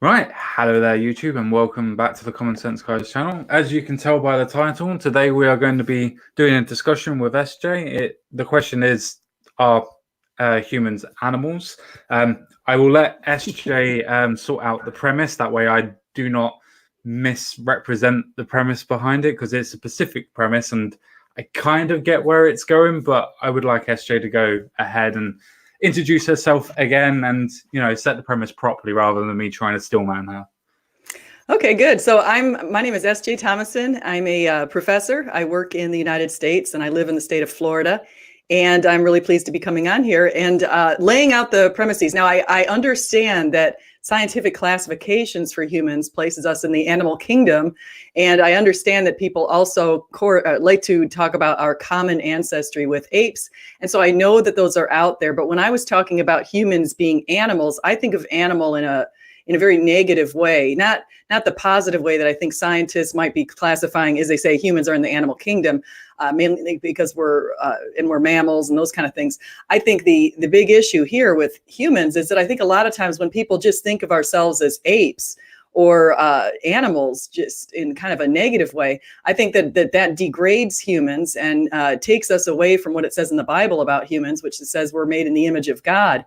Right, hello there YouTube and welcome back to the Common Sense Guys channel. As you can tell by the title, today we are going to be doing a discussion with SJ. The question is, are humans animals? I will let SJ sort out the premise, that way I do not misrepresent the premise behind it, because it's a specific premise and I kind of get where it's going, but I would like SJ to go ahead and introduce herself again and, set the premise properly rather than me trying to stillman her. Okay, good. So my name is S.J. Thomason. I'm a professor. I work in the United States and I live in the state of Florida. And I'm really pleased to be coming on here and laying out the premises. Now, I understand that scientific classifications for humans places us in the animal kingdom. And I understand that people also like to talk about our common ancestry with apes. And so I know that those are out there. But when I was talking about humans being animals, I think of animal in a very negative way, not the positive way that I think scientists might be classifying, as they say, humans are in the animal kingdom, mainly because we're mammals and those kind of things. I think the big issue here with humans is that I think a lot of times when people just think of ourselves as apes or animals, just in kind of a negative way, I think that degrades humans and takes us away from what it says in the Bible about humans, which it says we're made in the image of God.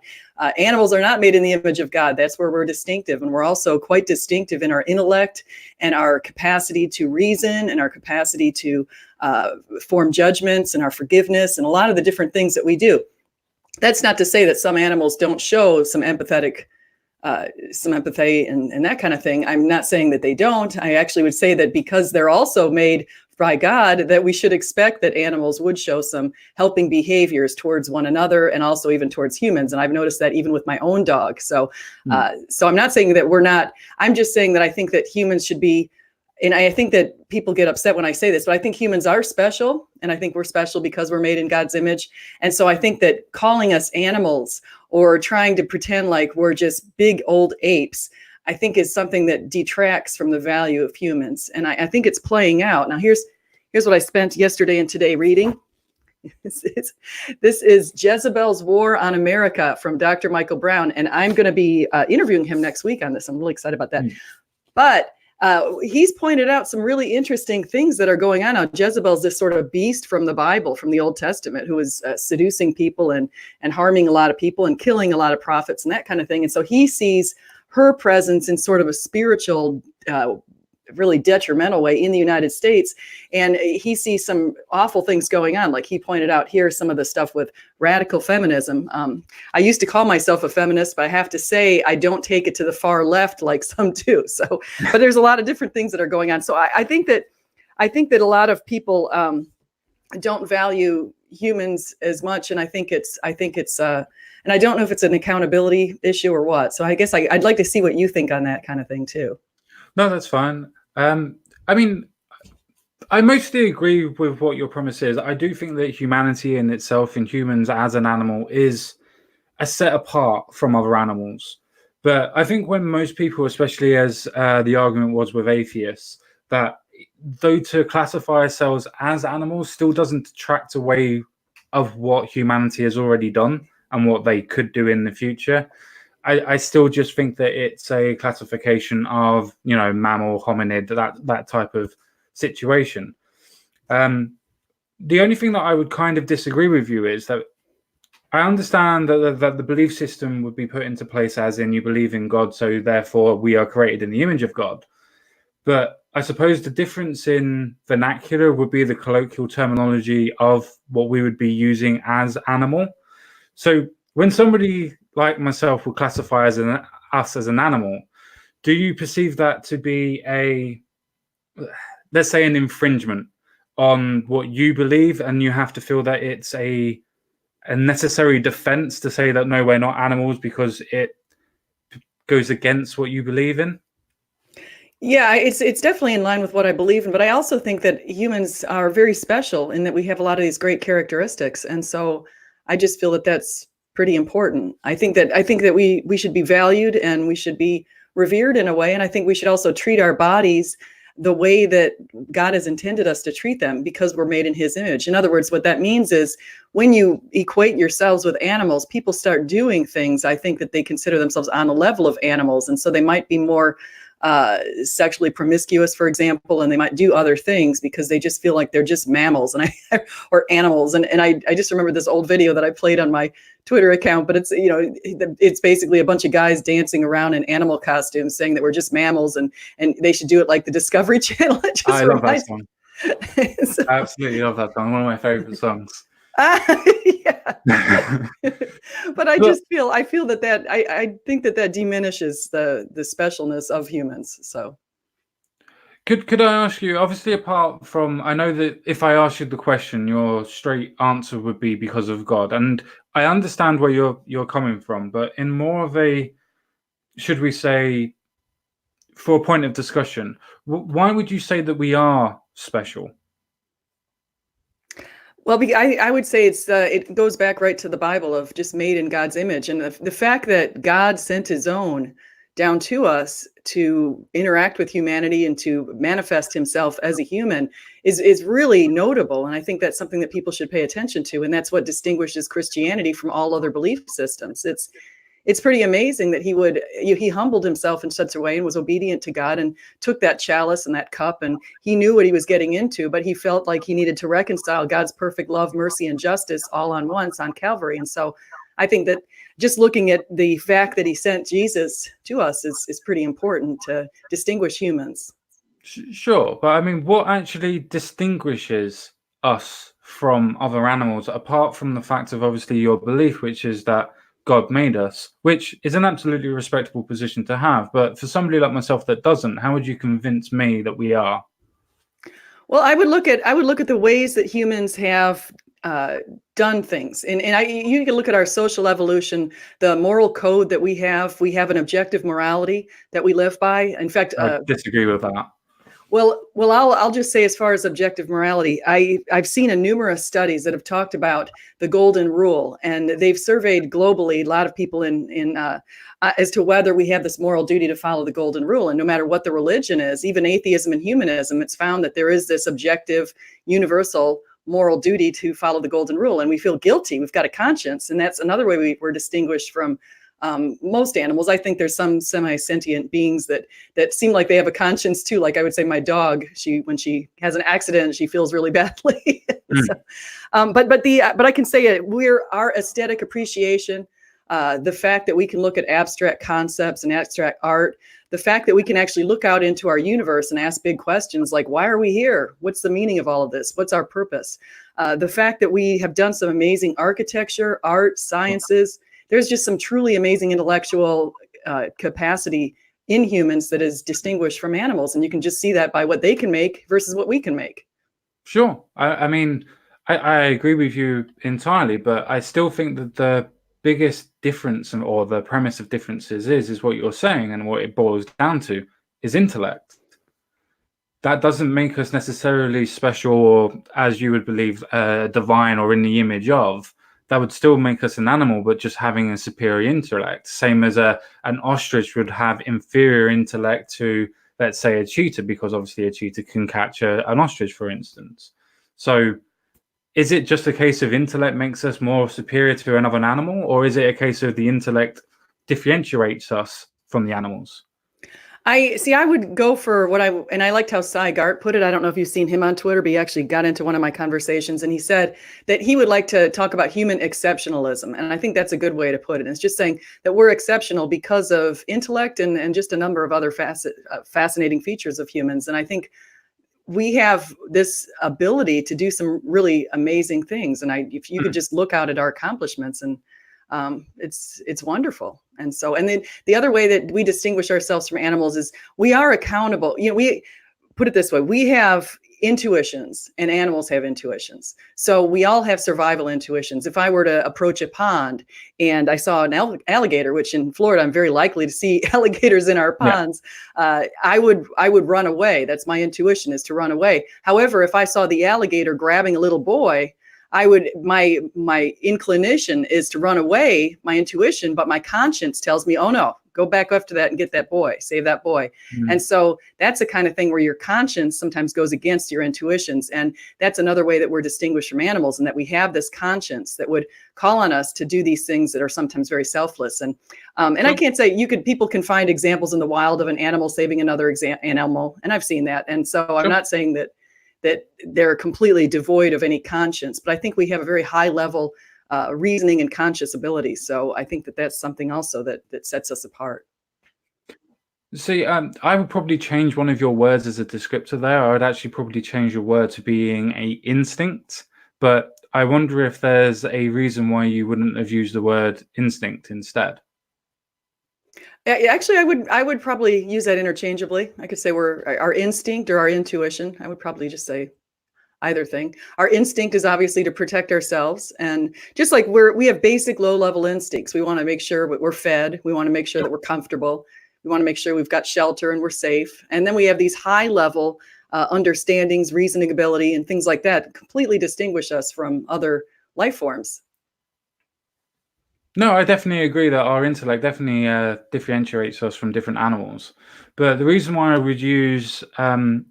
Animals are not made in the image of God. That's where we're distinctive. And we're also quite distinctive in our intellect and our capacity to reason and our capacity to form judgments and our forgiveness and a lot of the different things that we do. That's not to say that some animals don't show some empathy and that kind of thing. I'm not saying that they don't. I actually would say that because they're also made by God, that we should expect that animals would show some helping behaviors towards one another and also even towards humans. And I've noticed that even with my own dog. So I'm not saying that we're not, I'm just saying that I think that humans should be, and I think that people get upset when I say this, but I think humans are special. And I think we're special because we're made in God's image. And so I think that calling us animals or trying to pretend like we're just big old apes, I think is something that detracts from the value of humans. And I think it's playing out. Now, here's what I spent yesterday and today reading. This is Jezebel's War on America from Dr. Michael Brown. And I'm going to be interviewing him next week on this. I'm really excited about that. But he's pointed out some really interesting things that are going on now. Jezebel's this sort of beast from the Bible, from the Old Testament, who is seducing people and harming a lot of people and killing a lot of prophets and that kind of thing. And so he sees her presence in sort of a spiritual, really detrimental way in the United States. And he sees some awful things going on. Like he pointed out here, some of the stuff with radical feminism. I used to call myself a feminist, but I have to say, I don't take it to the far left like some do. So, but there's a lot of different things that are going on. So I think that a lot of people don't value humans as much. And I think it's and I don't know if it's an accountability issue or what. So I guess I'd like to see what you think on that kind of thing too. No, that's fine. I mean, I mostly agree with what your premise is. I do think that humanity in itself, in humans as an animal, is a set apart from other animals. But I think when most people, especially as the argument was with atheists, that though to classify ourselves as animals still doesn't detract away of what humanity has already done and what they could do in the future. I still just think that it's a classification of, mammal, hominid, that type of situation. The only thing that I would kind of disagree with you is that I understand that the belief system would be put into place as in you believe in God, so therefore we are created in the image of God. But I suppose the difference in vernacular would be the colloquial terminology of what we would be using as animal. So when somebody like myself will classify us as an animal, do you perceive that to be let's say, an infringement on what you believe, and you have to feel that it's a necessary defense to say that no, we're not animals because it goes against what you believe in? Yeah, it's definitely in line with what I believe in, but I also think that humans are very special in that we have a lot of these great characteristics, and so I just feel that that's pretty important. I think that we should be valued and we should be revered in a way, and I think we should also treat our bodies the way that God has intended us to treat them because we're made in his image. In other words, what that means is when you equate yourselves with animals, people start doing things, I think, that they consider themselves on the level of animals. And so they might be more sexually promiscuous, for example, and they might do other things because they just feel like they're just mammals or animals. And I just remember this old video that I played on my Twitter account, but it's basically a bunch of guys dancing around in animal costumes saying that we're just mammals and they should do it like the Discovery Channel. I love that song. So, I absolutely love that song. One of my favorite songs. Yeah. But I feel that I think that diminishes the specialness of humans. So could I ask you, obviously, apart from, I know that if I ask you the question, your straight answer would be because of God, and I understand where you're coming from, but in more of a, should we say, for a point of discussion, why would you say that we are special? Well, I would say it goes back right to the Bible of just made in God's image. And the fact that God sent his own down to us to interact with humanity and to manifest himself as a human is really notable. And I think that's something that people should pay attention to. And that's what distinguishes Christianity from all other belief systems. It's pretty amazing that he humbled himself in such a way and was obedient to God and took that chalice and that cup, and he knew what he was getting into, but he felt like he needed to reconcile God's perfect love, mercy, and justice all on once on Calvary. And so I think that just looking at the fact that he sent Jesus to us is pretty important to distinguish humans. Sure, but I mean, what actually distinguishes us from other animals, apart from the fact of obviously your belief, which is that God made us, which is an absolutely respectable position to have. But for somebody like myself that doesn't, how would you convince me that we are? Well, I would look at the ways that humans have done things, and you can look at our social evolution, the moral code that we have. We have an objective morality that we live by. In fact, I disagree with that. Well, I'll just say, as far as objective morality, I've seen numerous studies that have talked about the golden rule, and they've surveyed globally a lot of people as to whether we have this moral duty to follow the golden rule. And no matter what the religion is, even atheism and humanism, it's found that there is this objective, universal moral duty to follow the golden rule, and we feel guilty. We've got a conscience, and that's another way we're distinguished from most animals. I think there's some semi-sentient beings that seem like they have a conscience too. Like I would say my dog, when she has an accident, she feels really badly. So, but I can say our aesthetic appreciation, the fact that we can look at abstract concepts and abstract art, the fact that we can actually look out into our universe and ask big questions like, why are we here? What's the meaning of all of this? What's our purpose? The fact that we have done some amazing architecture, art, sciences. There's just some truly amazing intellectual capacity in humans that is distinguished from animals. And you can just see that by what they can make versus what we can make. Sure. I mean, I agree with you entirely, but I still think that the biggest difference, or the premise of differences, is what you're saying, and what it boils down to is intellect. That doesn't make us necessarily special, or, as you would believe, divine or in the image of. That would still make us an animal, but just having a superior intellect. Same as an ostrich would have inferior intellect to, let's say, a cheetah, because obviously a cheetah can catch an ostrich, for instance. So is it just a case of intellect makes us more superior to another animal, or is it a case of the intellect differentiates us from the animals? I would go for and I liked how Cy Gart put it. I don't know if you've seen him on Twitter, but he actually got into one of my conversations, and he said that he would like to talk about human exceptionalism. And I think that's a good way to put it. It's just saying that we're exceptional because of intellect and just a number of other fascinating features of humans. And I think we have this ability to do some really amazing things. And if you could just look out at our accomplishments, and it's wonderful. And then the other way that we distinguish ourselves from animals is we are accountable. We put it this way: we have intuitions and animals have intuitions. So we all have survival intuitions. If I were to approach a pond and I saw an alligator, which in Florida, I'm very likely to see alligators in our ponds, I would run away. That's my intuition, is to run away. However, if I saw the alligator grabbing a little boy, my inclination is to run away, my intuition, but my conscience tells me, oh no, go back after that and get that boy, save that boy. Mm. And so that's the kind of thing where your conscience sometimes goes against your intuitions. And that's another way that we're distinguished from animals, and that we have this conscience that would call on us to do these things that are sometimes very selfless. And I can't say people can find examples in the wild of an animal saving another animal, and I've seen that. And so I'm not saying that they're completely devoid of any conscience, but I think we have a very high level reasoning and conscious ability. So I think that that's something also that sets us apart. See, I would probably change one of your words as a descriptor there. I would actually probably change your word to being a instinct, but I wonder if there's a reason why you wouldn't have used the word instinct instead. Actually, I would probably use that interchangeably. I could say we're our instinct or our intuition. I would probably just say either thing. Our instinct is obviously to protect ourselves, and just like we have basic low-level instincts. We want to make sure we're fed. We want to make sure that we're comfortable. We want to make sure we've got shelter and we're safe. And then we have these high-level understandings, reasoning ability, and things like that completely distinguish us from other life forms. No, I definitely agree that our intellect definitely differentiates us from different animals. But the reason why I would use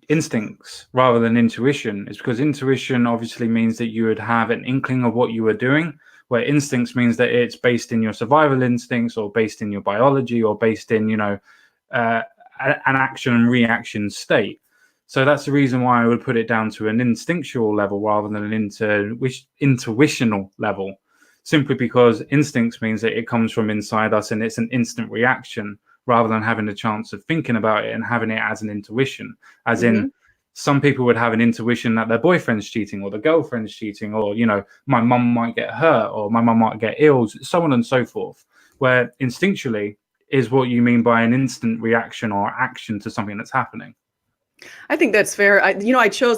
instincts rather than intuition is because intuition obviously means that you would have an inkling of what you were doing, where instincts means that it's based in your survival instincts or based in your biology or based in, an action and reaction state. So that's the reason why I would put it down to an instinctual level rather than an intuitional level. Simply because instincts means that it comes from inside us and it's an instant reaction rather than having a chance of thinking about it and having it as an intuition. As in, some people would have an intuition that their boyfriend's cheating or the girlfriend's cheating, or, my mum might get hurt or my mum might get ill, so on and so forth. Where instinctually is what you mean by an instant reaction or action to something that's happening. I think that's fair. let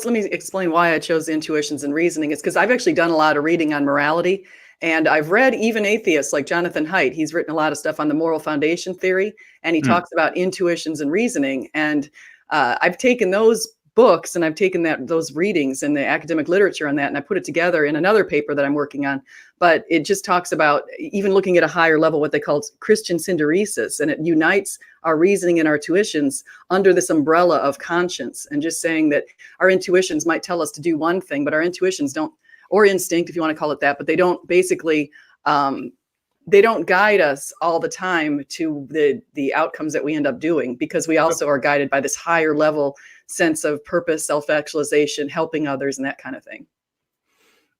me explain why I chose intuitions and reasoning. It's because I've actually done a lot of reading on morality. And I've read even atheists like Jonathan Haidt. He's written a lot of stuff on the moral foundation theory, and he talks about intuitions and reasoning. And I've taken those books and I've taken those readings and the academic literature on that, and I put it together in another paper that I'm working on. But it just talks about even looking at a higher level, what they call Christian synderesis, and it unites our reasoning and our intuitions under this umbrella of conscience, and just saying that our intuitions might tell us to do one thing, but our intuitions don't, or instinct, if you want to call it that, but they don't basically, they don't guide us all the time to the outcomes that we end up doing, because we also are guided by this higher level sense of purpose, self-actualization, helping others, and that kind of thing.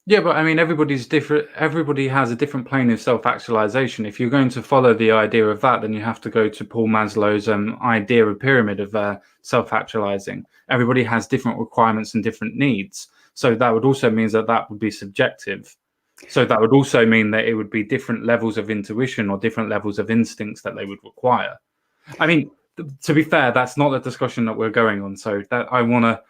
Yeah, but I mean, everybody's different. Everybody has a different plane of self-actualization. If you're going to follow the idea of that, then you have to go to Paul Maslow's idea of pyramid of self-actualizing. Everybody has different requirements and different needs. So that would also mean that would be subjective. So that would also mean that it would be different levels of intuition or different levels of instincts that they would require. I mean, to be fair, that's not the discussion that we're going on. So that I want to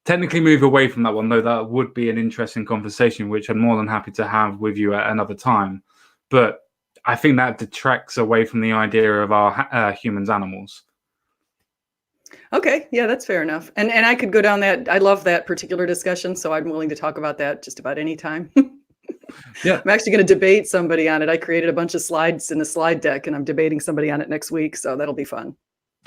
technically move away from that one, though that would be an interesting conversation, which I'm more than happy to have with you at another time. But I think that detracts away from the idea of our humans animals. Okay, yeah, that's fair enough. And I could go down that. I love that particular discussion, so I'm willing to talk about that just about any time. Yeah, I'm actually going to debate somebody on it. I created a bunch of slides in a slide deck, and I'm debating somebody on it next week, so that'll be fun.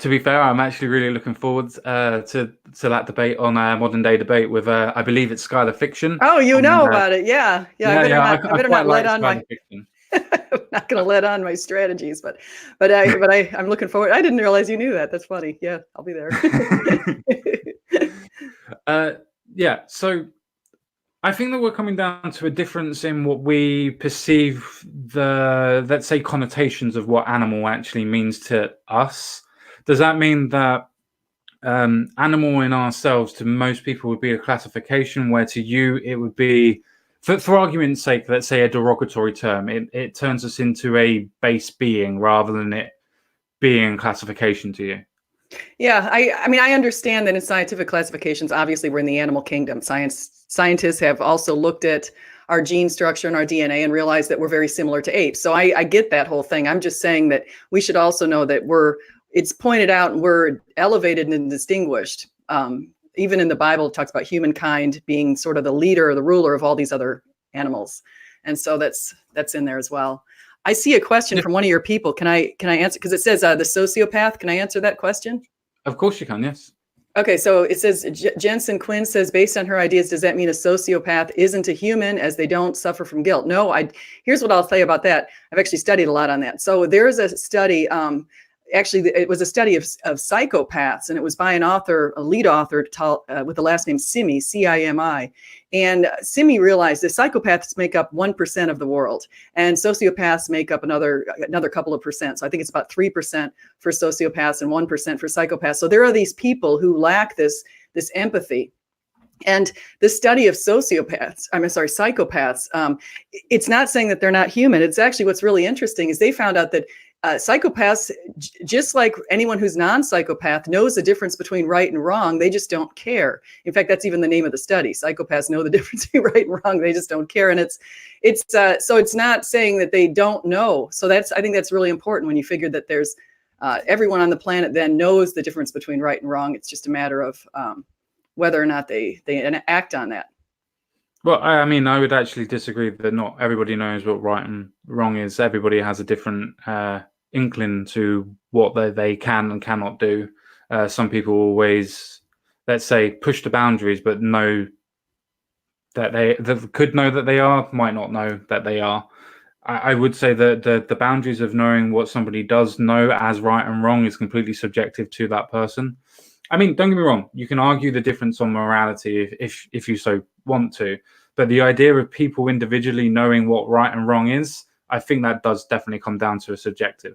to be fair, I'm actually really looking forward to that debate on Modern Day Debate with I believe it's Skylar Fiction. Oh, you know about it, yeah. I better not let on my. Fiction. I'm not going to let on my strategies, but I'm looking forward. I didn't realize you knew that. That's funny. Yeah, I'll be there. Yeah, so I think that we're coming down to a difference in what we perceive the, let's say, connotations of what animal actually means to us. Does that mean that animal in ourselves to most people would be a classification, where to you it would be, for argument's sake, let's say a derogatory term, it turns us into a base being rather than it being classification to you? Yeah, I mean, I understand that in scientific classifications, obviously we're in the animal kingdom. Scientists have also looked at our gene structure and our DNA and realized that we're very similar to apes. So I get that whole thing. I'm just saying that we should also know that it's pointed out and we're elevated and distinguished. Even in the Bible, it talks about humankind being sort of the leader or the ruler of all these other animals. And so that's in there as well. I see a question from one of your people. Can I answer? Because it says the sociopath. Can I answer that question? Of course you can, yes. Okay, so it says Jensen Quinn says, based on her ideas, does that mean a sociopath isn't a human as they don't suffer from guilt? No, here's what I'll say about that. I've actually studied a lot on that. So there's a study, actually it was a study of psychopaths, and it was by a lead author with the last name Simi, C-I-M-I. And Simi realized that psychopaths make up 1% of the world, and sociopaths make up another couple of percent. So I think it's about 3% for sociopaths and 1% for psychopaths. So there are these people who lack this empathy. And the study of psychopaths, it's not saying that they're not human. It's actually, what's really interesting is they found out that psychopaths, just like anyone who's non-psychopath, knows the difference between right and wrong. They just don't care. In fact, that's even the name of the study. Psychopaths know the difference between right and wrong. They just don't care. And so it's not saying that they don't know. So I think that's really important when you figure that there's everyone on the planet then knows the difference between right and wrong. It's just a matter of whether or not they act on that. Well, I mean, I would actually disagree that not everybody knows what right and wrong is. Everybody has a different inkling to what they can and cannot do. Some people always, let's say, push the boundaries, but know that they could know that they are, might not know that they are. I would say that the boundaries of knowing what somebody does know as right and wrong is completely subjective to that person. I mean, don't get me wrong, you can argue the difference on morality if you so want to, but the idea of people individually knowing what right and wrong is, I think that does definitely come down to a subjective.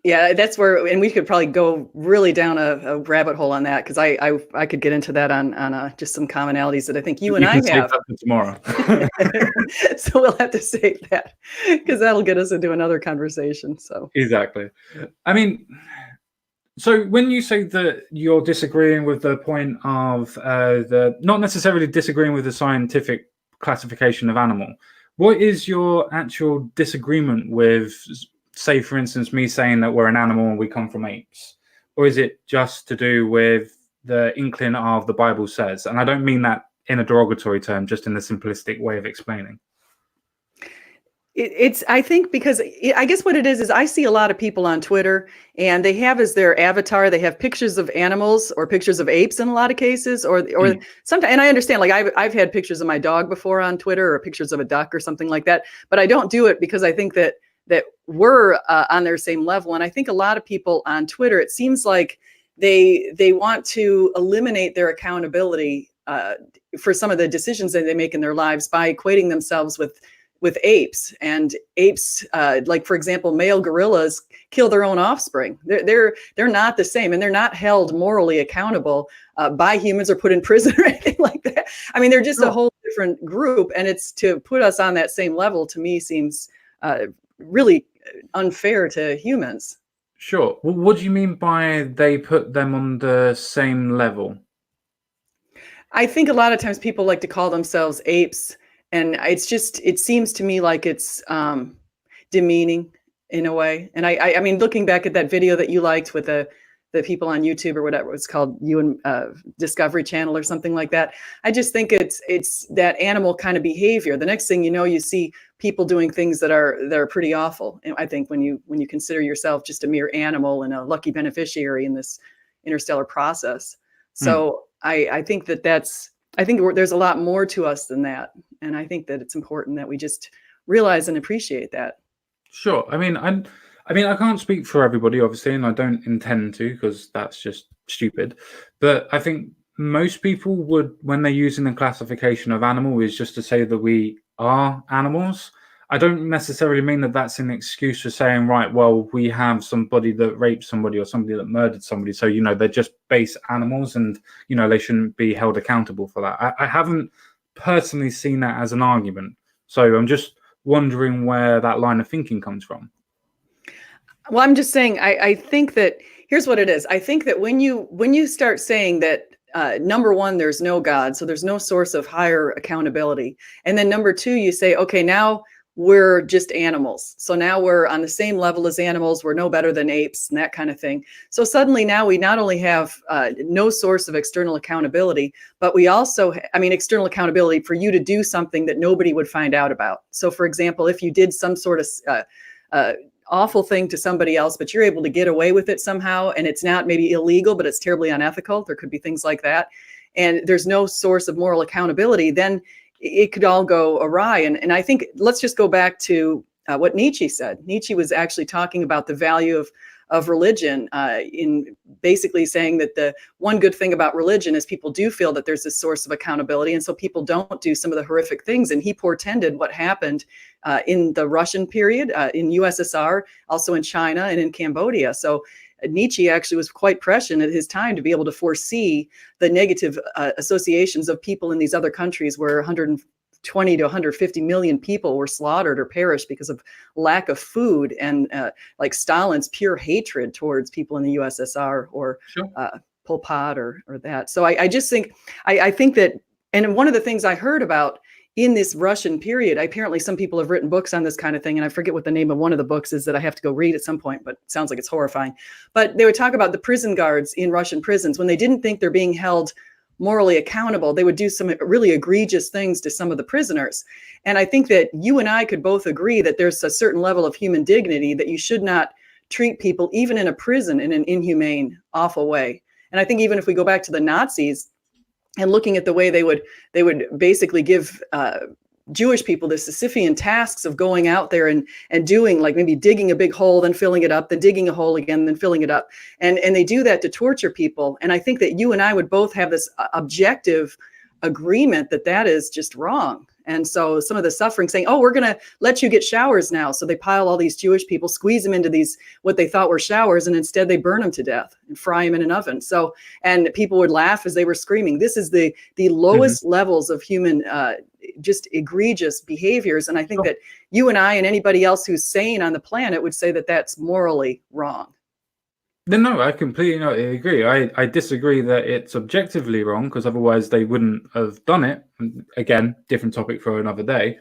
Yeah, that's where, and we could probably go really down a rabbit hole on that, because I could get into that on just some commonalities that I think you and I have. Save that for tomorrow. So we'll have to save that, because that'll get us into another conversation. So exactly. I mean, so when you say that you're disagreeing with the point of not necessarily disagreeing with the scientific classification of animal, what is your actual disagreement with, say, for instance, me saying that we're an animal and we come from apes? Or is it just to do with the inkling of the Bible says? And I don't mean that in a derogatory term, just in the simplistic way of explaining. I think because I guess what it is I see a lot of people on Twitter, and they have as their avatar, they have pictures of animals or pictures of apes in a lot of cases, or sometimes, and I understand, like I've had pictures of my dog before on Twitter, or pictures of a duck or something like that, but I don't do it because I think that we're on their same level. And I think a lot of people on Twitter, it seems like they want to eliminate their accountability for some of the decisions that they make in their lives by equating themselves with apes. And apes, like for example, male gorillas kill their own offspring. They're not the same, and they're not held morally accountable by humans or put in prison or anything like that. I mean, they're just a whole different group, and it's to put us on that same level, to me, seems really unfair to humans. Sure. Well, what do you mean by they put them on the same level? I think a lot of times people like to call themselves apes, and it seems to me like it's demeaning in a way. And I mean, looking back at that video that you liked with the people on YouTube or whatever it's called, you and Discovery Channel or something like that, I just think it's that animal kind of behavior. The next thing you know, you see people doing things that are pretty awful. And I think when you consider yourself just a mere animal and a lucky beneficiary in this interstellar process. So I think I think there's a lot more to us than that. And I think that it's important that we just realize and appreciate that. Sure. I mean, I can't speak for everybody, obviously, and I don't intend to, because that's just stupid. But I think most people would, when they're using the classification of animal, is just to say that we are animals. I don't necessarily mean that that's an excuse for saying, right, well, we have somebody that raped somebody or somebody that murdered somebody. So, they're just base animals, and, they shouldn't be held accountable for that. I haven't personally seen that as an argument. So I'm just wondering where that line of thinking comes from. Well, I'm just saying, I think that here's what it is. I think that when you start saying that, number one, there's no God, so there's no source of higher accountability. And then number two, you say, okay, now we're just animals. So now we're on the same level as animals. We're no better than apes and that kind of thing. So suddenly now we not only have no source of external accountability, but we also, external accountability for you to do something that nobody would find out about. So for example, if you did some sort of awful thing to somebody else, but you're able to get away with it somehow, and it's not maybe illegal, but it's terribly unethical. There could be things like that. And there's no source of moral accountability, then it could all go awry. And I think let's just go back to what Nietzsche said. Nietzsche was actually talking about the value of religion, in basically saying that the one good thing about religion is people do feel that there's this source of accountability. And so people don't do some of the horrific things. And he portended what happened in the Russian period, in USSR, also in China and in Cambodia. So Nietzsche actually was quite prescient at his time to be able to foresee the negative associations of people in these other countries where 120 to 150 million people were slaughtered or perished because of lack of food, and like Stalin's pure hatred towards people in the USSR, or Sure. Pol Pot or that. So I just think, I think that, and one of the things I heard about in this Russian period, apparently some people have written books on this kind of thing, and I forget what the name of one of the books is that I have to go read at some point, but it sounds like it's horrifying. But they would talk about the prison guards in Russian prisons. When they didn't think they're being held morally accountable, they would do some really egregious things to some of the prisoners. And I think that you and I could both agree that there's a certain level of human dignity that you should not treat people, even in a prison, in an inhumane, awful way. And I think even if we go back to the Nazis, and looking at the way they would basically give Jewish people the Sisyphean tasks of going out there and doing, like, maybe digging a big hole, then filling it up, then digging a hole again, then filling it up. And they do that to torture people. And I think that you and I would both have this objective agreement that that is just wrong. And so some of the suffering, saying, oh, we're going to let you get showers now. So they pile all these Jewish people, squeeze them into these, what they thought were showers, and instead they burn them to death and fry them in an oven. So, and people would laugh as they were screaming. This is the lowest levels of human, just egregious behaviors. And I think that you and I and anybody else who's sane on the planet would say that that's morally wrong. No, I completely agree. I disagree that it's objectively wrong, because otherwise they wouldn't have done it. Again, different topic for another day.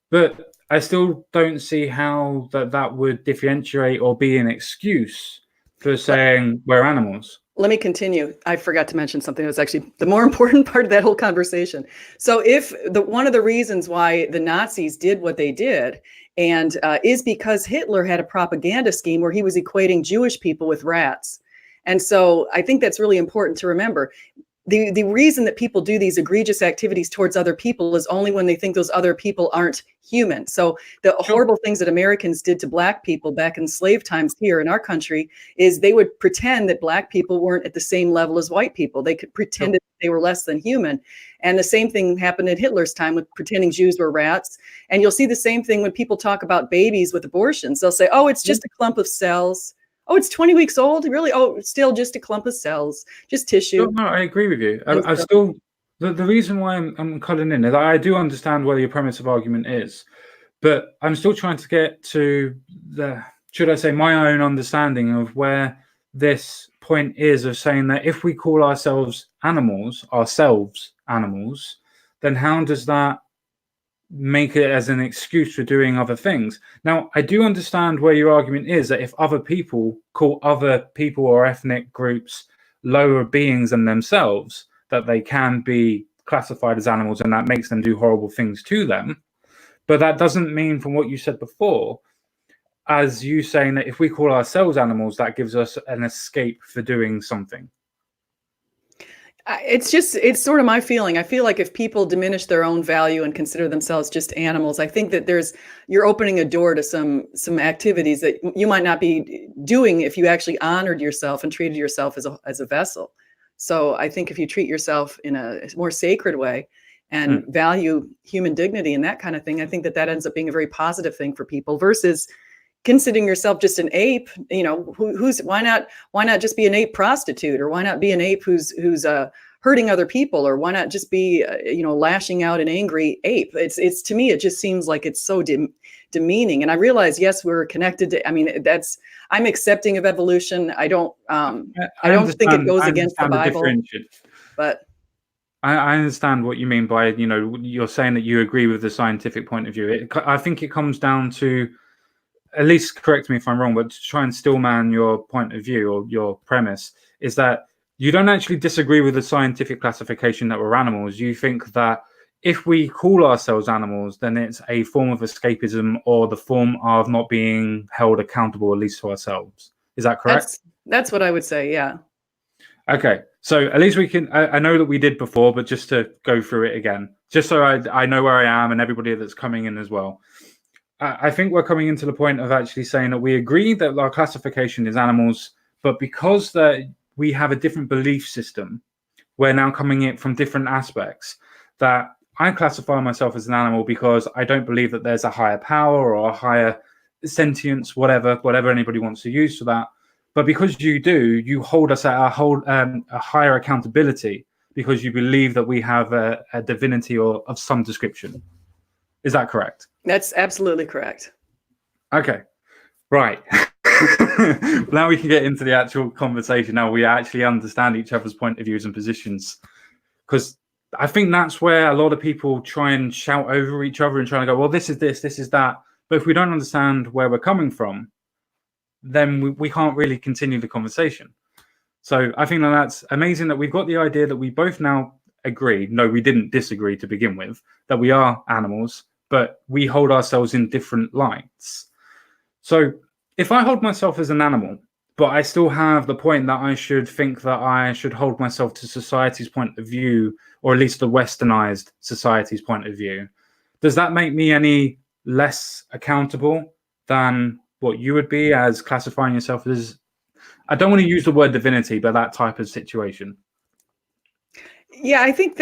But I still don't see how that would differentiate or be an excuse for saying we're animals. Let me continue. I forgot to mention something that was actually the more important part of that whole conversation. So if one of the reasons why the Nazis did what they did, and is because Hitler had a propaganda scheme where he was equating Jewish people with rats. And so I think that's really important to remember. The reason that people do these egregious activities towards other people is only when they think those other people aren't human. So the horrible things that Americans did to Black people back in slave times here in our country is they would pretend that Black people weren't at the same level as white people. They could pretend that they were less than human. And the same thing happened in Hitler's time with pretending Jews were rats. And you'll see the same thing when people talk about babies with abortions. They'll say, oh, it's just a clump of cells. Oh, it's 20 weeks old? Really? Oh, still just a clump of cells, just tissue. No, I agree with you. I still, the reason why I'm cutting in is I do understand where your premise of argument is, but I'm still trying to get to should I say, my own understanding of where this point is of saying that if we call ourselves animals, then how does that make it as an excuse for doing other things? Now, I do understand where your argument is, that if other people call other people or ethnic groups lower beings than themselves, that they can be classified as animals, and that makes them do horrible things to them. But that doesn't mean, from what you said before, as you saying that if we call ourselves animals, that gives us an escape for doing something. It's sort of my feeling. I feel like if people diminish their own value and consider themselves just animals, I think that you're opening a door to some activities that you might not be doing if you actually honored yourself and treated yourself as a vessel. So I think if you treat yourself in a more sacred way and value human dignity and that kind of thing, I think that ends up being a very positive thing for people, versus considering yourself just an ape. You know, why not just be an ape prostitute, or why not be an ape who's hurting other people, or why not just be lashing out an angry ape? It's to me, it just seems like it's so demeaning. And I realize, yes, we're connected to, I'm accepting of evolution. I don't think it goes against the Bible, but I understand what you mean by, you're saying that you agree with the scientific point of view. I think it comes down to, at least correct me if I'm wrong, but to try and stillman your point of view or your premise, is that you don't actually disagree with the scientific classification that we're animals. You think that if we call ourselves animals, then it's a form of escapism or the form of not being held accountable, at least to ourselves. Is that correct? That's what I would say, yeah. Okay, so at least we can. I know that we did before, but just to go through it again, just so I know where I am and everybody that's coming in as well. I think we're coming into the point of actually saying that we agree that our classification is animals, but because that we have a different belief system, we're now coming in from different aspects. That I classify myself as an animal because I don't believe that there's a higher power or a higher sentience, whatever anybody wants to use for that. But because you do, you hold us at a higher accountability because you believe that we have a divinity or of some description. Is that correct? That's absolutely correct. Okay, right. Now we can get into the actual conversation. Now we actually understand each other's point of views and positions, because I think that's where a lot of people try and shout over each other and trying to go, well, this is this, this is that. But if we don't understand where we're coming from, then we can't really continue the conversation. So I think that's amazing that we've got the idea that we both now agree. No, we didn't disagree to begin with, that we are animals, but we hold ourselves in different lights. So if I hold myself as an animal, but I still have the point that I should think that I should hold myself to society's point of view, or at least the westernized society's point of view, does that make me any less accountable than what you would be as classifying yourself as, I don't want to use the word divinity, but that type of situation? Yeah, I think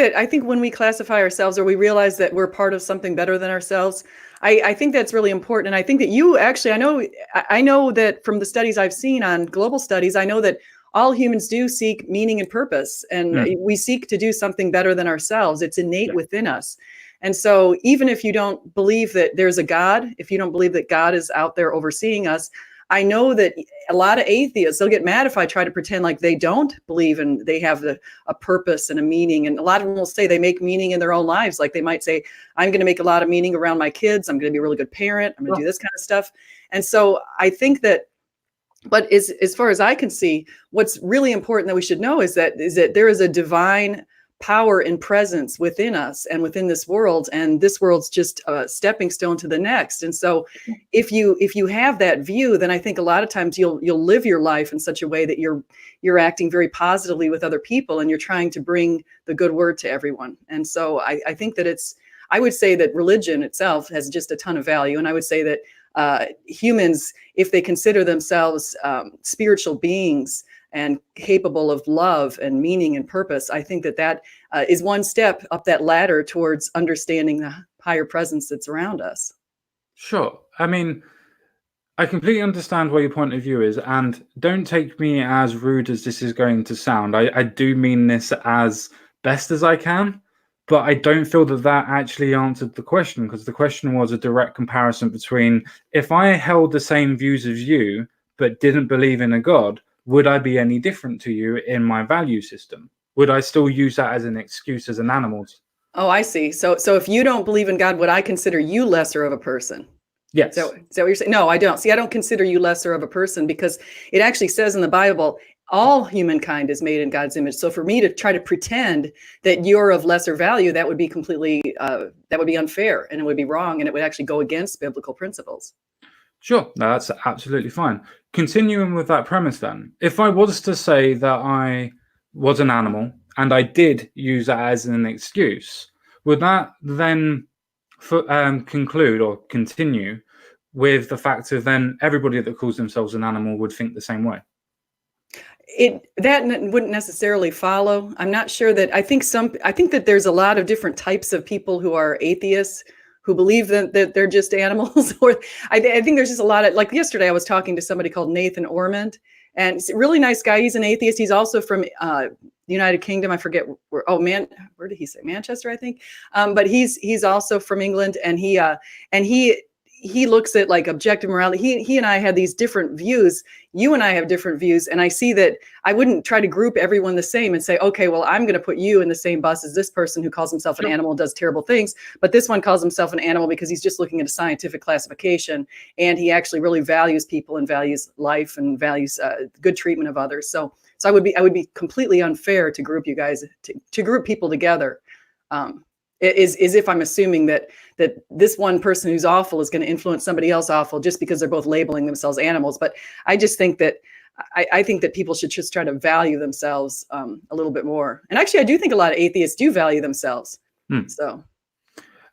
when we classify ourselves or we realize that we're part of something better than ourselves, I think that's really important. And I think that you actually, I know that from the studies I've seen on global studies, I know that all humans do seek meaning and purpose, and we seek to do something better than ourselves. It's innate within us. And so even if you don't believe that there's a God, if you don't believe that God is out there overseeing us, I know that a lot of atheists, they'll get mad if I try to pretend like they don't believe and they have a purpose and a meaning. And a lot of them will say they make meaning in their own lives. Like they might say, I'm going to make a lot of meaning around my kids. I'm going to be a really good parent. I'm going to do this kind of stuff. And so I think that, but as far as I can see, what's really important that we should know is that there is a divine power and presence within us and within this world, and this world's just a stepping stone to the next. And so if you have that view, then I think a lot of times you'll live your life in such a way that you're acting very positively with other people, and you're trying to bring the good word to everyone. And so I think that I would say that religion itself has just a ton of value. And I would say that humans, if they consider themselves spiritual beings and capable of love and meaning and purpose, I think that is one step up that ladder towards understanding the higher presence that's around us. Sure. I mean, I completely understand where your point of view is, and don't take me as rude as this is going to sound. I do mean this as best as I can, but I don't feel that actually answered the question, because the question was a direct comparison between, if I held the same views as you but didn't believe in a God, would I be any different to you in my value system? Would I still use that as an excuse as an animal? Oh, I see. So if you don't believe in God, would I consider you lesser of a person? Yes. So is that what you're saying? No, I don't. See, I don't consider you lesser of a person, because it actually says in the Bible, all humankind is made in God's image. So for me to try to pretend that you're of lesser value, that would be completely, that would be unfair, and it would be wrong, and it would actually go against biblical principles. Sure, no, that's absolutely fine. Continuing with that premise then, if I was to say that I was an animal and I did use that as an excuse, would that then conclude or continue with the fact of then everybody that calls themselves an animal would think the same way? That wouldn't necessarily follow. I'm not sure that I think that there's a lot of different types of people who are atheists, who believe that they're just animals. Or I think there's just a lot of, like yesterday I was talking to somebody called Nathan Ormond, and he's a really nice guy. He's an atheist. He's also from the United Kingdom. I forget where. Oh man, where did he say? Manchester, I think. But he's also from England, and he he looks at like objective morality. He and I had these different views. You and I have different views, and I see that I wouldn't try to group everyone the same and say, okay, well, I'm going to put you in the same bus as this person who calls himself an animal and does terrible things, but this one calls himself an animal because he's just looking at a scientific classification, and he actually really values people and values life and values good treatment of others. So I would be completely unfair to group you guys to group people together. Is if I'm assuming that this one person who's awful is going to influence somebody else awful just because they're both labeling themselves animals. But I just think that I think that people should just try to value themselves a little bit more. And actually, I do think a lot of atheists do value themselves. So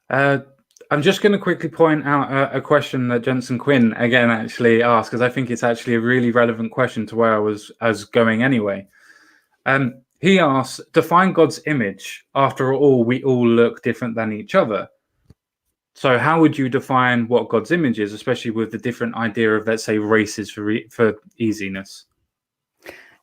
I'm just going to quickly point out a question that Jensen Quinn again actually asked, because I think it's actually a really relevant question to where I was going anyway. He asks, define God's image. After all, we all look different than each other. So how would you define what God's image is, especially with the different idea of, let's say, races for easiness?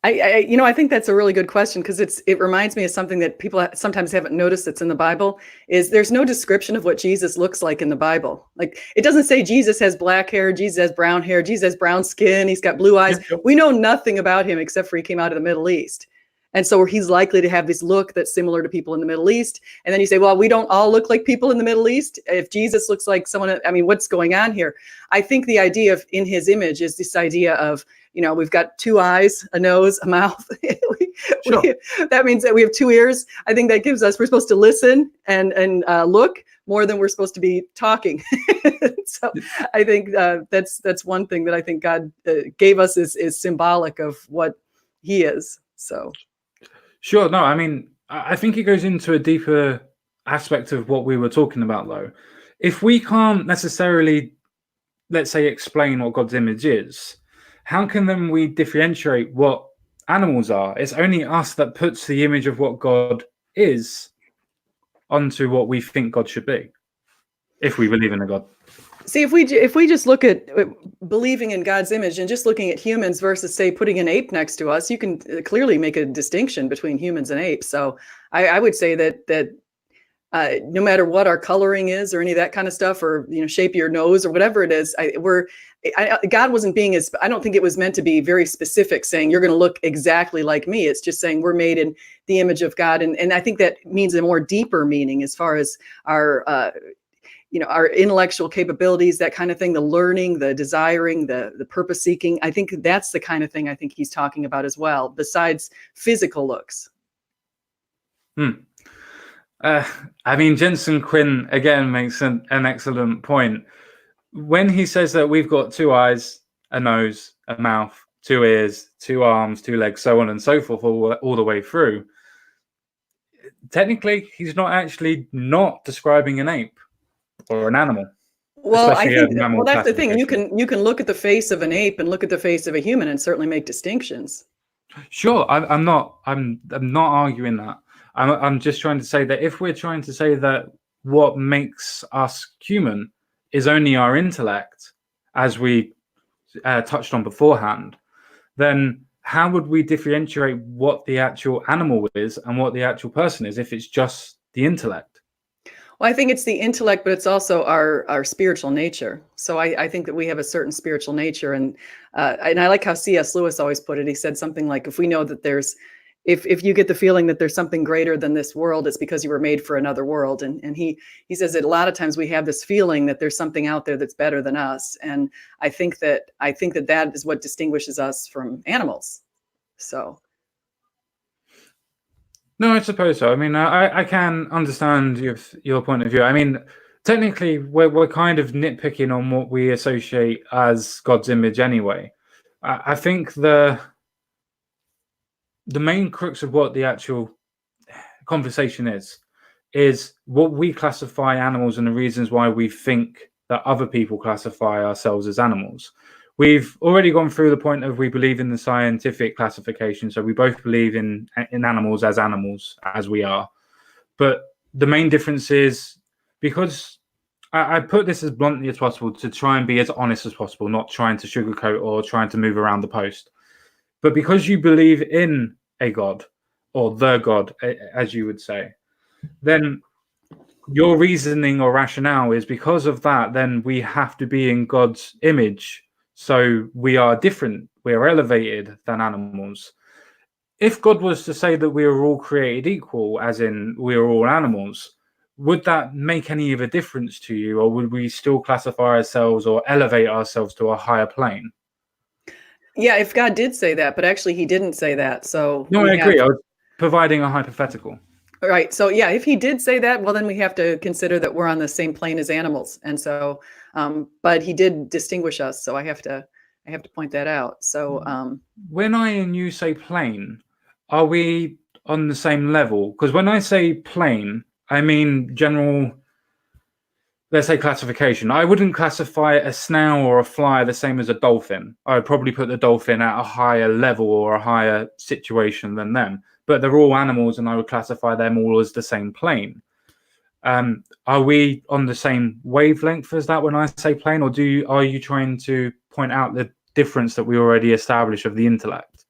I think that's a really good question, because it reminds me of something that people sometimes haven't noticed that's in the Bible. Is there's no description of what Jesus looks like in the Bible. Like, it doesn't say Jesus has black hair, Jesus has brown hair, Jesus has brown skin, he's got blue eyes. We know nothing about him except for he came out of the Middle East. And so he's likely to have this look that's similar to people in the Middle East. And then you say, well, we don't all look like people in the Middle East. If Jesus looks like someone, I mean, what's going on here? I think the idea of in his image is this idea of, we've got 2 eyes, a nose, a mouth. That means that we have 2 ears. I think that gives us, we're supposed to listen and look more than we're supposed to be talking. So I think that's one thing that I think God gave us is symbolic of what he is. So. Sure. No, I mean, I think it goes into a deeper aspect of what we were talking about, though. If we can't necessarily, let's say, explain what God's image is, how can then we differentiate what animals are? It's only us that puts the image of what God is onto what we think God should be, if we believe in a God. See, if we just look at believing in God's image and just looking at humans versus, say, putting an ape next to us, you can clearly make a distinction between humans and apes. So I would say that no matter what our coloring is or any of that kind of stuff, or shape of your nose or whatever it is, God wasn't being I don't think it was meant to be very specific, saying you're going to look exactly like me. It's just saying we're made in the image of God, and I think that means a more deeper meaning as far as our our intellectual capabilities, that kind of thing, the learning, the desiring, the purpose seeking. I think that's the kind of thing I think he's talking about as well, besides physical looks. I mean, Jensen Quinn again makes an excellent point. When he says that we've got 2 eyes, a nose, a mouth, 2 ears, 2 arms, 2 legs, so on and so forth, all the way through, technically he's not actually not describing an ape or an animal. Well, I think that's the thing. You can look at the face of an ape and look at the face of a human and certainly make distinctions. Sure, I'm not arguing that. I'm just trying to say that if we're trying to say that what makes us human is only our intellect, as we touched on beforehand, then how would we differentiate what the actual animal is and what the actual person is if it's just the intellect? Well, I think it's the intellect, but it's also our spiritual nature. So I think that we have a certain spiritual nature, and I like how C.S. Lewis always put it. He said something like, if we know that if you get the feeling that there's something greater than this world, it's because you were made for another world. And he says that a lot of times we have this feeling that there's something out there that's better than us. And I think that is what distinguishes us from animals. So. No, I suppose so. I mean, I can understand your point of view. I mean, technically, we're kind of nitpicking on what we associate as God's image anyway. I think the main crux of what the actual conversation is what we classify animals and the reasons why we think that other people classify ourselves as animals. We've already gone through the point of we believe in the scientific classification, so we both believe in animals, as we are. But the main difference is, because I put this as bluntly as possible to try and be as honest as possible, not trying to sugarcoat or trying to move around the post. But because you believe in a God, or the God, as you would say, then your reasoning or rationale is because of that, then we have to be in God's image. So we are different, we are elevated than animals. If God was to say that we are all created equal, as in we are all animals, would that make any of a difference to you, or would we still classify ourselves or elevate ourselves to a higher plane? Yeah, if God did say that, but actually he didn't say that. So No, we I have, agree. I was providing a hypothetical. right. So yeah, if he did say that, well, then we have to consider that we're on the same plane as animals. And so, but he did distinguish us. So I have to point that out. So, When I and you say plane, are we on the same level? Because when I say plane, I mean general, let's say classification. I wouldn't classify a snail or a fly the same as a dolphin. I would probably put the dolphin at a higher level or a higher situation than them. But they're all animals, and I would classify them all as the same plane. Are we on the same wavelength as that when I say plane, or are you trying to point out the difference that we already established of the intellect?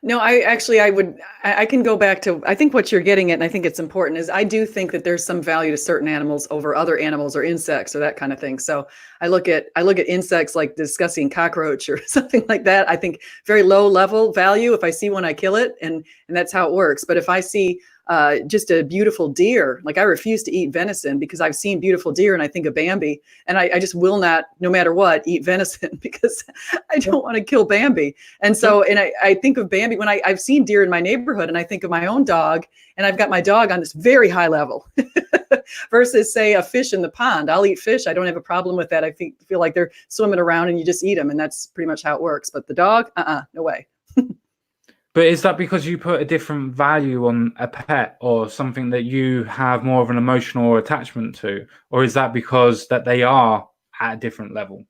no, I can go back to, I think what you're getting at, and I think it's important, is I do think that there's some value to certain animals over other animals or insects or that kind of thing. So I look at insects like discussing cockroach or something like that. I think very low level value. If I see one, I kill it, and that's how it works. But if I see just a beautiful deer, like I refuse to eat venison because I've seen beautiful deer and I think of Bambi, and I just will not, no matter what, eat venison because I don't want to kill Bambi. And so, and I think of Bambi when I've seen deer in my neighborhood, and I think of my own dog, and I've got my dog on this very high level versus say a fish in the pond. I'll eat fish. I don't have a problem with that. I feel like they're swimming around and you just eat them, and that's pretty much how it works. But the dog, no way. But is that because you put a different value on a pet or something that you have more of an emotional attachment to? Or is that because that they are at a different level?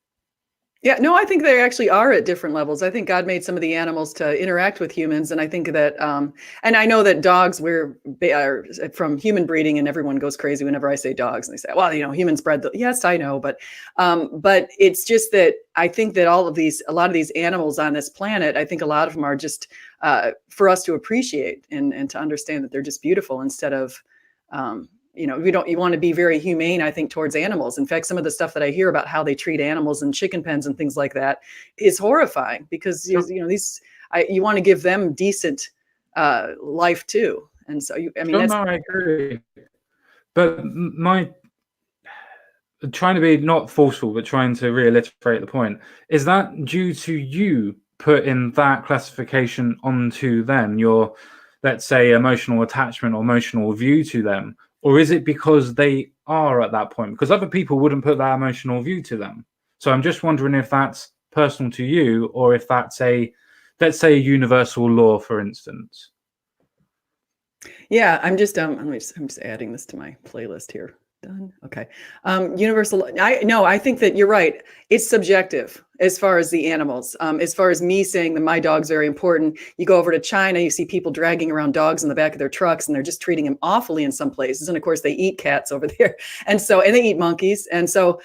Yeah, no, I think they actually are at different levels. I think God made some of the animals to interact with humans, and I think that, and I know that dogs are from human breeding, and everyone goes crazy whenever I say dogs, and they say, "Well, humans bred the." Yes, I know, but it's just that I think that a lot of these animals on this planet, I think a lot of them are just for us to appreciate and to understand that they're just beautiful instead of. You want to be very humane, I think, towards animals. In fact, some of the stuff that I hear about how they treat animals in chicken pens and things like that is horrifying because you want to give them decent life too. And so No, I agree. But my trying to be not forceful, but trying to reiterate the point, is that due to you putting that classification onto them, your, let's say, emotional attachment or emotional view to them? Or is it because they are at that point? Because other people wouldn't put that emotional view to them. So I'm just wondering if that's personal to you, or if that's let's say, a universal law, for instance. Yeah, I'm just I'm just adding this to my playlist here. Done. Okay. Universal. I think that you're right. It's subjective as far as the animals. As far as me saying that my dog's very important, you go over to China, you see people dragging around dogs in the back of their trucks, and they're just treating them awfully in some places. And of course, they eat cats over there, and they eat monkeys. And so,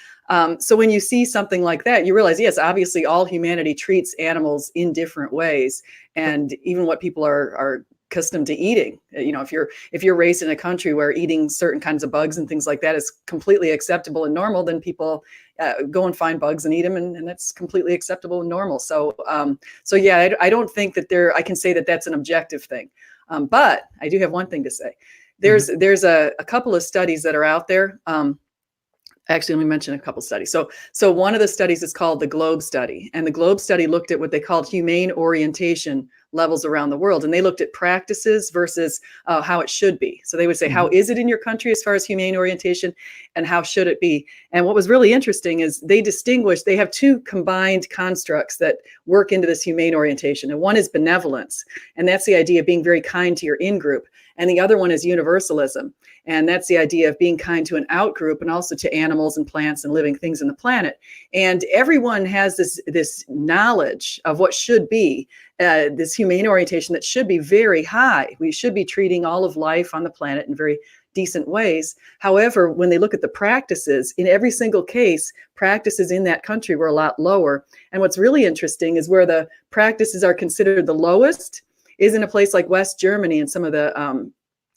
so when you see something like that, you realize, yes, obviously, all humanity treats animals in different ways, and even what people are accustomed to eating. If you're raised in a country where eating certain kinds of bugs and things like that is completely acceptable and normal, then people go and find bugs and eat them, and that's completely acceptable and normal. So yeah, I don't think that I can say that that's an objective thing. But I do have one thing to say. There's a couple of studies that are out there. Actually, let me mention a couple studies. So one of the studies is called the Globe Study, and the Globe Study looked at what they called humane orientation levels around the world, and they looked at practices versus how it should be. So they would say, how is it in your country as far as humane orientation, and how should it be? And what was really interesting is they have two combined constructs that work into this humane orientation, and one is benevolence, and that's the idea of being very kind to your in-group, and the other one is universalism. And that's the idea of being kind to an out-group and also to animals and plants and living things in the planet. And everyone has this knowledge of what should be, this humane orientation that should be very high. We should be treating all of life on the planet in very decent ways. However, when they look at the practices, in every single case, practices in that country were a lot lower. And what's really interesting is where the practices are considered the lowest is in a place like West Germany and some of the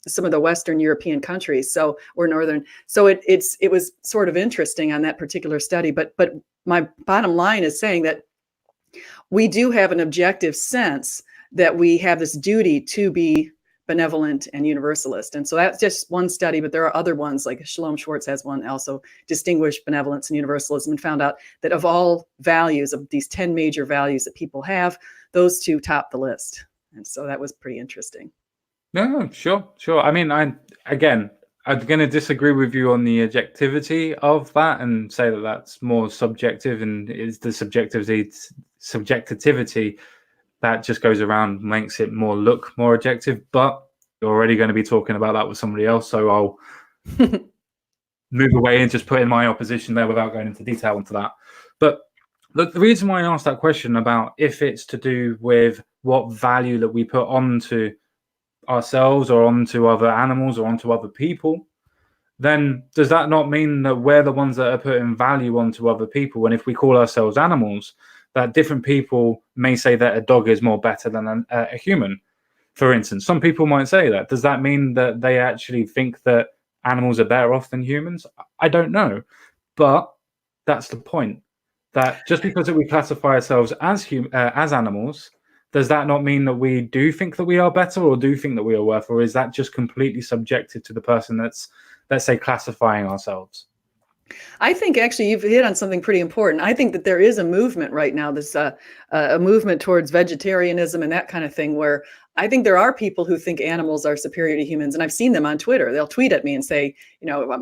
some of the Western European countries, so or northern. So it was sort of interesting on that particular study. But my bottom line is saying that we do have an objective sense that we have this duty to be benevolent and universalist. And so that's just one study, but there are other ones, like Shalom Schwartz has one, also distinguished benevolence and universalism, and found out that of all values, of these 10 major values that people have, those two top the list. And so that was pretty interesting. No, sure. I mean, I'm going to disagree with you on the objectivity of that and say that that's more subjective, and it's the subjectivity that just goes around, makes it look more objective. But you're already going to be talking about that with somebody else, so I'll move away and just put in my opposition there without going into detail into that. But look, the reason why I asked that question about if it's to do with what value that we put onto ourselves or onto other animals or onto other people, then does that not mean that we're the ones that are putting value onto other people? And if we call ourselves animals, that different people may say that a dog is more better than a human, for instance. Some people might say that. Does that mean that they actually think that animals are better off than humans? I don't know. But that's the point. That just because we classify ourselves as animals, does that not mean that we do think that we are better or do think that we are worth? Or is that just completely subjective to the person that's, let's say, classifying ourselves? I think actually you've hit on something pretty important. I think that there is a movement right now, this a movement towards vegetarianism and that kind of thing, where I think there are people who think animals are superior to humans. And I've seen them on Twitter. They'll tweet at me and say,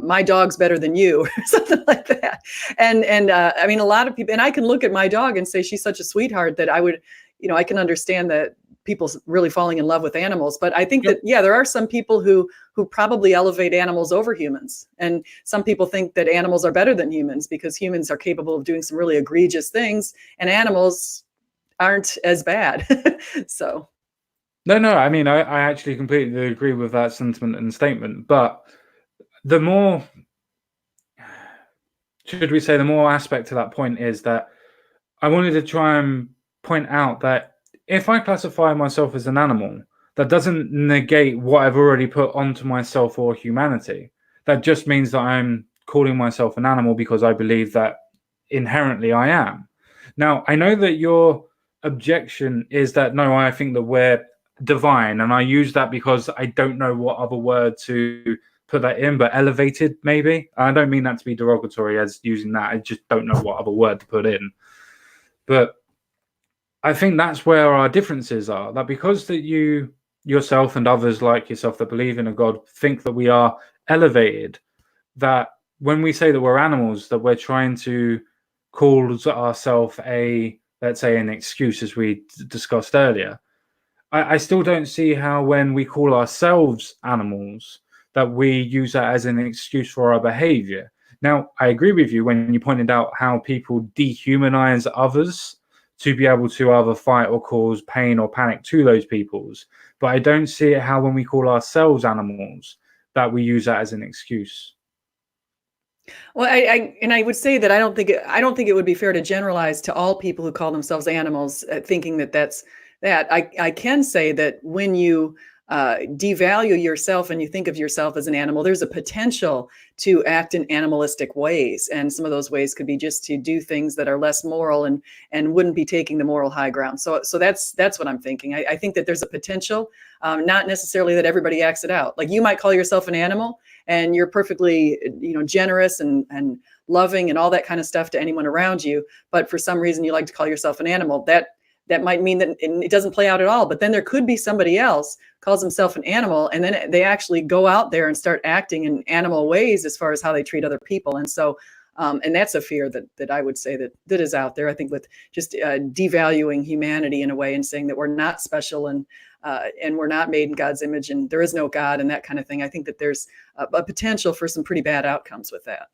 my dog's better than you, or something like that. And I mean, a lot of people, and I can look at my dog and say, she's such a sweetheart that I would, I can understand that people really falling in love with animals. But I think that, yeah, there are some people who probably elevate animals over humans. And some people think that animals are better than humans because humans are capable of doing some really egregious things and animals aren't as bad. So. No, I mean, I actually completely agree with that sentiment and statement. But the more aspect to that point is that I wanted to try and point out that if I classify myself as an animal, that doesn't negate what I've already put onto myself or humanity. That just means that I'm calling myself an animal because I believe that inherently I am. Now, I know that your objection is that, no, I think that we're divine. And I use that because I don't know what other word to put that in, but elevated, maybe. I don't mean that to be derogatory as using that. I just don't know what other word to put in. But I think that's where our differences are. That because that you yourself and others like yourself that believe in a God think that we are elevated, that when we say that we're animals, that we're trying to call ourselves let's say, an excuse, as we discussed earlier. I still don't see how when we call ourselves animals, that we use that as an excuse for our behavior. Now, I agree with you when you pointed out how people dehumanize others to be able to either fight or cause pain or panic to those peoples. But I don't see it how when we call ourselves animals, that we use that as an excuse. Well, I would say that I don't think it would be fair to generalize to all people who call themselves animals, thinking that that's that. I can say that when you devalue yourself and you think of yourself as an animal, there's a potential to act in animalistic ways, and some of those ways could be just to do things that are less moral and wouldn't be taking the moral high ground. So that's what I'm thinking. I think that there's a potential, not necessarily that everybody acts it out. Like you might call yourself an animal and you're perfectly generous and loving and all that kind of stuff to anyone around you, but for some reason you like to call yourself an animal. That might mean that it doesn't play out at all. But then there could be somebody else calls himself an animal, and then they actually go out there and start acting in animal ways as far as how they treat other people. And so, and that's a fear that I would say that is out there. I think with just devaluing humanity in a way and saying that we're not special and we're not made in God's image and there is no God and that kind of thing. I think that there's a potential for some pretty bad outcomes with that.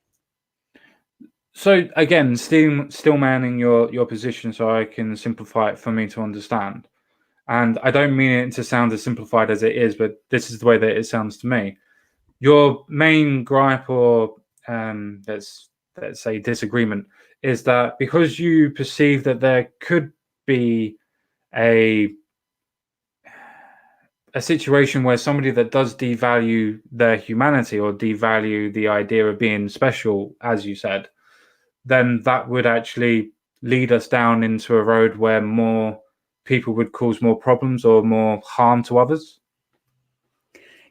So again, still manning your position so I can simplify it for me to understand. And I don't mean it to sound as simplified as it is, but this is the way that it sounds to me. Your main gripe or let's say disagreement is that because you perceive that there could be a a situation where somebody that does devalue their humanity or devalue the idea of being special, as you said, then that would actually lead us down into a road where more people would cause more problems or more harm to others.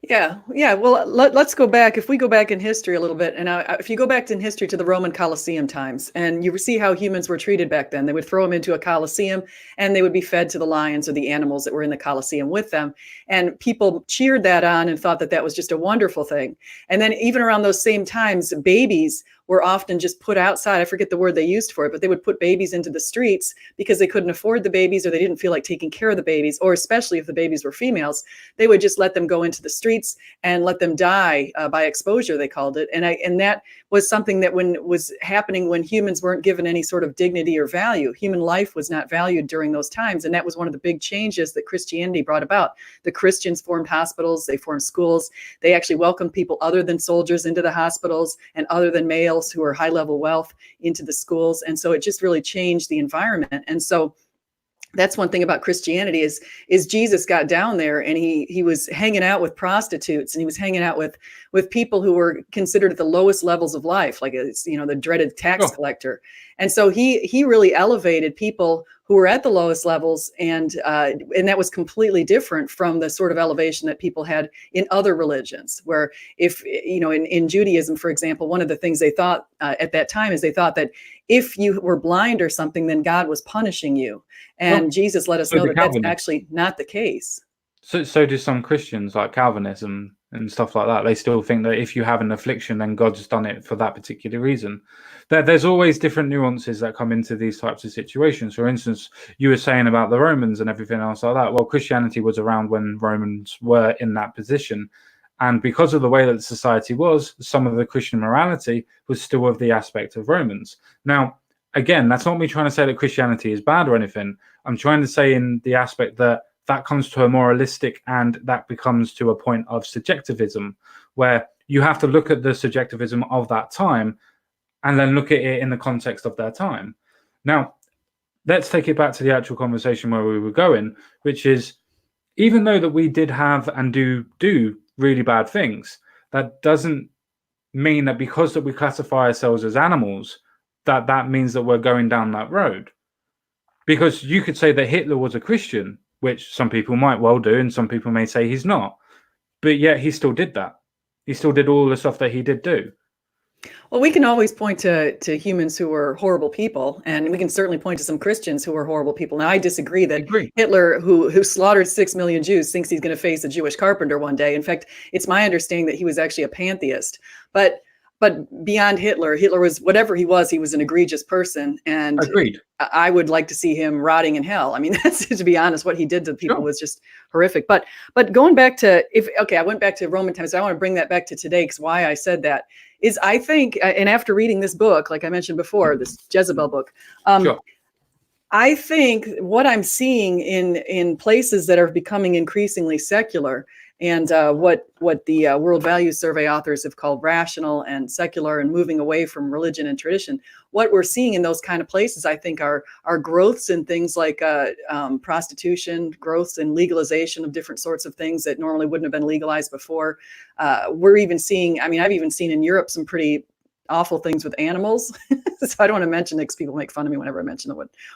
Yeah, yeah. Well, let's go back. If we go back in history a little bit, and if you go back in history to the Roman Colosseum times, and you see how humans were treated back then, they would throw them into a Colosseum, and they would be fed to the lions or the animals that were in the Colosseum with them. And people cheered that on and thought that that was just a wonderful thing. And then even around those same times, babies were often just put outside. I forget the word they used for it, but they would put babies into the streets because they couldn't afford the babies or they didn't feel like taking care of the babies, or especially if the babies were females, they would just let them go into the streets and let them die by exposure, they called it. And that was something that was happening when humans weren't given any sort of dignity or value. Human life was not valued during those times. And that was one of the big changes that Christianity brought about. The Christians formed hospitals, they formed schools, they actually welcomed people other than soldiers into the hospitals and other than males who are high level wealth into the schools. And so it just really changed the environment. And so that's one thing about Christianity is Jesus got down there and he was hanging out with prostitutes, and he was hanging out with people who were considered at the lowest levels of life, like the dreaded tax collector. And so he really elevated people who were at the lowest levels, and that was completely different from the sort of elevation that people had in other religions, where if in Judaism, for example, one of the things they thought at that time is they thought that if you were blind or something, then God was punishing you. And Jesus let us know that that's actually not the case. So do some Christians, like Calvinism and stuff like that. They still think that if you have an affliction, then God's done it for that particular reason. There's always different nuances that come into these types of situations. For instance, you were saying about the Romans and everything else like that. Well, Christianity was around when Romans were in that position. And because of the way that society was, some of the Christian morality was still of the aspect of Romans. Now, again, that's not me trying to say that Christianity is bad or anything. I'm trying to say in the aspect that comes to a moralistic, and that becomes to a point of subjectivism, where you have to look at the subjectivism of that time and then look at it in the context of their time. Now, let's take it back to the actual conversation where we were going, which is, even though that we did have and do really bad things, that doesn't mean that because that we classify ourselves as animals, that means that we're going down that road. Because you could say that Hitler was a Christian, which some people might well do, and some people may say he's not. But yet he still did that. He still did all the stuff that he did do. Well, we can always point to humans who were horrible people, and we can certainly point to some Christians who were horrible people. Now, I disagree that Hitler, who slaughtered 6 million Jews, thinks he's going to face a Jewish carpenter one day. In fact, it's my understanding that he was actually a pantheist. But beyond Hitler was whatever he was an egregious person. And Agreed. I would like to see him rotting in hell. I mean, that's, to be honest, what he did to people was just horrific. But going back to, I went back to Roman times. So I want to bring that back to today, because why I said that is, I think, and after reading this book, like I mentioned before, this Jezebel book, I think what I'm seeing in places that are becoming increasingly secular, and what the World Values Survey authors have called rational and secular, and moving away from religion and tradition, what we're seeing in those kind of places, I think, are growths in things like prostitution, growths in legalization of different sorts of things that normally wouldn't have been legalized before. We're even seeing, I've even seen in Europe some pretty awful things with animals. So I don't want to mention it because people make fun of me whenever I mention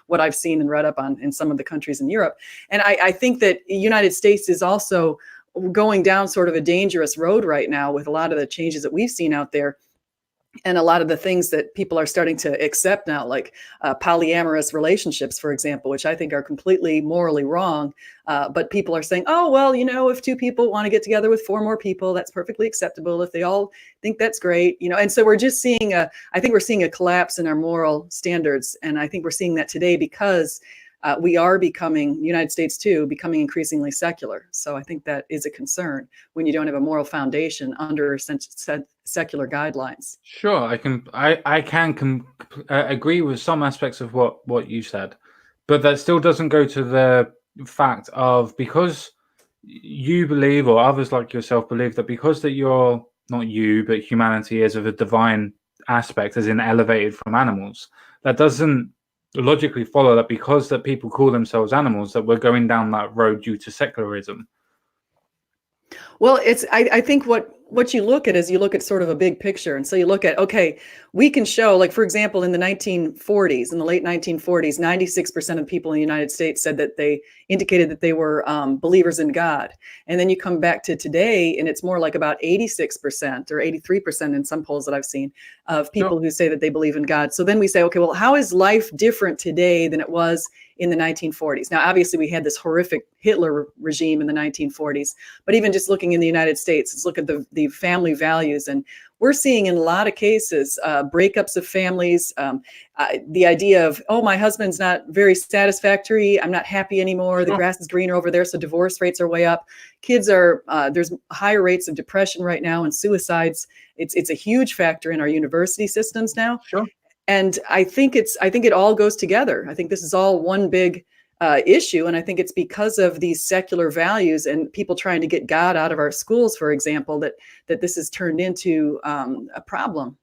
what I've seen and read up on in some of the countries in Europe. And I think that the United States is also going down sort of a dangerous road right now with a lot of the changes that we've seen out there, and a lot of the things that people are starting to accept now, like polyamorous relationships, for example, which I think are completely morally wrong. But people are saying, oh, well, if 2 people want to get together with 4 more people, that's perfectly acceptable. If they all think that's great, and so we're just seeing I think we're seeing a collapse in our moral standards. And I think we're seeing that today because we are becoming, United States too, becoming increasingly secular. So I think that is a concern when you don't have a moral foundation under secular guidelines. Sure, I can agree with some aspects of what you said, but that still doesn't go to the fact of, because you believe, or others like yourself believe, that because that you're not you, but humanity is of a divine aspect, as in elevated from animals, that doesn't logically follow that because that people call themselves animals, that we're going down that road due to secularism. Well, I think what you look at is you look at sort of a big picture. And so you look at, okay, we can show, like, for example, in the 1940s, in the late 1940s, 96% of people in the United States said that they indicated that they were believers in God. And then you come back to today, and it's more like about 86% or 83% in some polls that I've seen of Sure. people who say that they believe in God. So then we say, okay, well, how is life different today than it was in the 1940s? Now, obviously, we had this horrific Hitler regime in the 1940s, but even just looking in the United States, let's look at the family values. And we're seeing in a lot of cases breakups of families, the idea of, oh, my husband's not very satisfactory, I'm not happy anymore, the Sure. grass is greener over there, so divorce rates are way up. Kids are, there's higher rates of depression right now and suicides. It's a huge factor in our university systems now. Sure. And I think it all goes together. I think this is all one big issue. And I think it's because of these secular values and people trying to get God out of our schools, for example, that this has turned into a problem.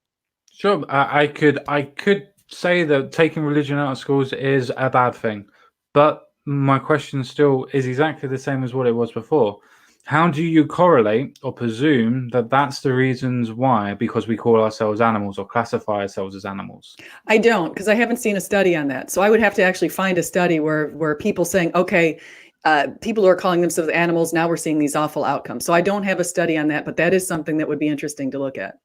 Sure. I could say that taking religion out of schools is a bad thing, but my question still is exactly the same as what it was before. How do you correlate or presume that that's the reasons why? Because we call ourselves animals or classify ourselves as animals. I don't, because I haven't seen a study on that. So I would have to actually find a study where people saying, okay, people who are calling themselves animals, now we're seeing these awful outcomes. So I don't have a study on that, but that is something that would be interesting to look at.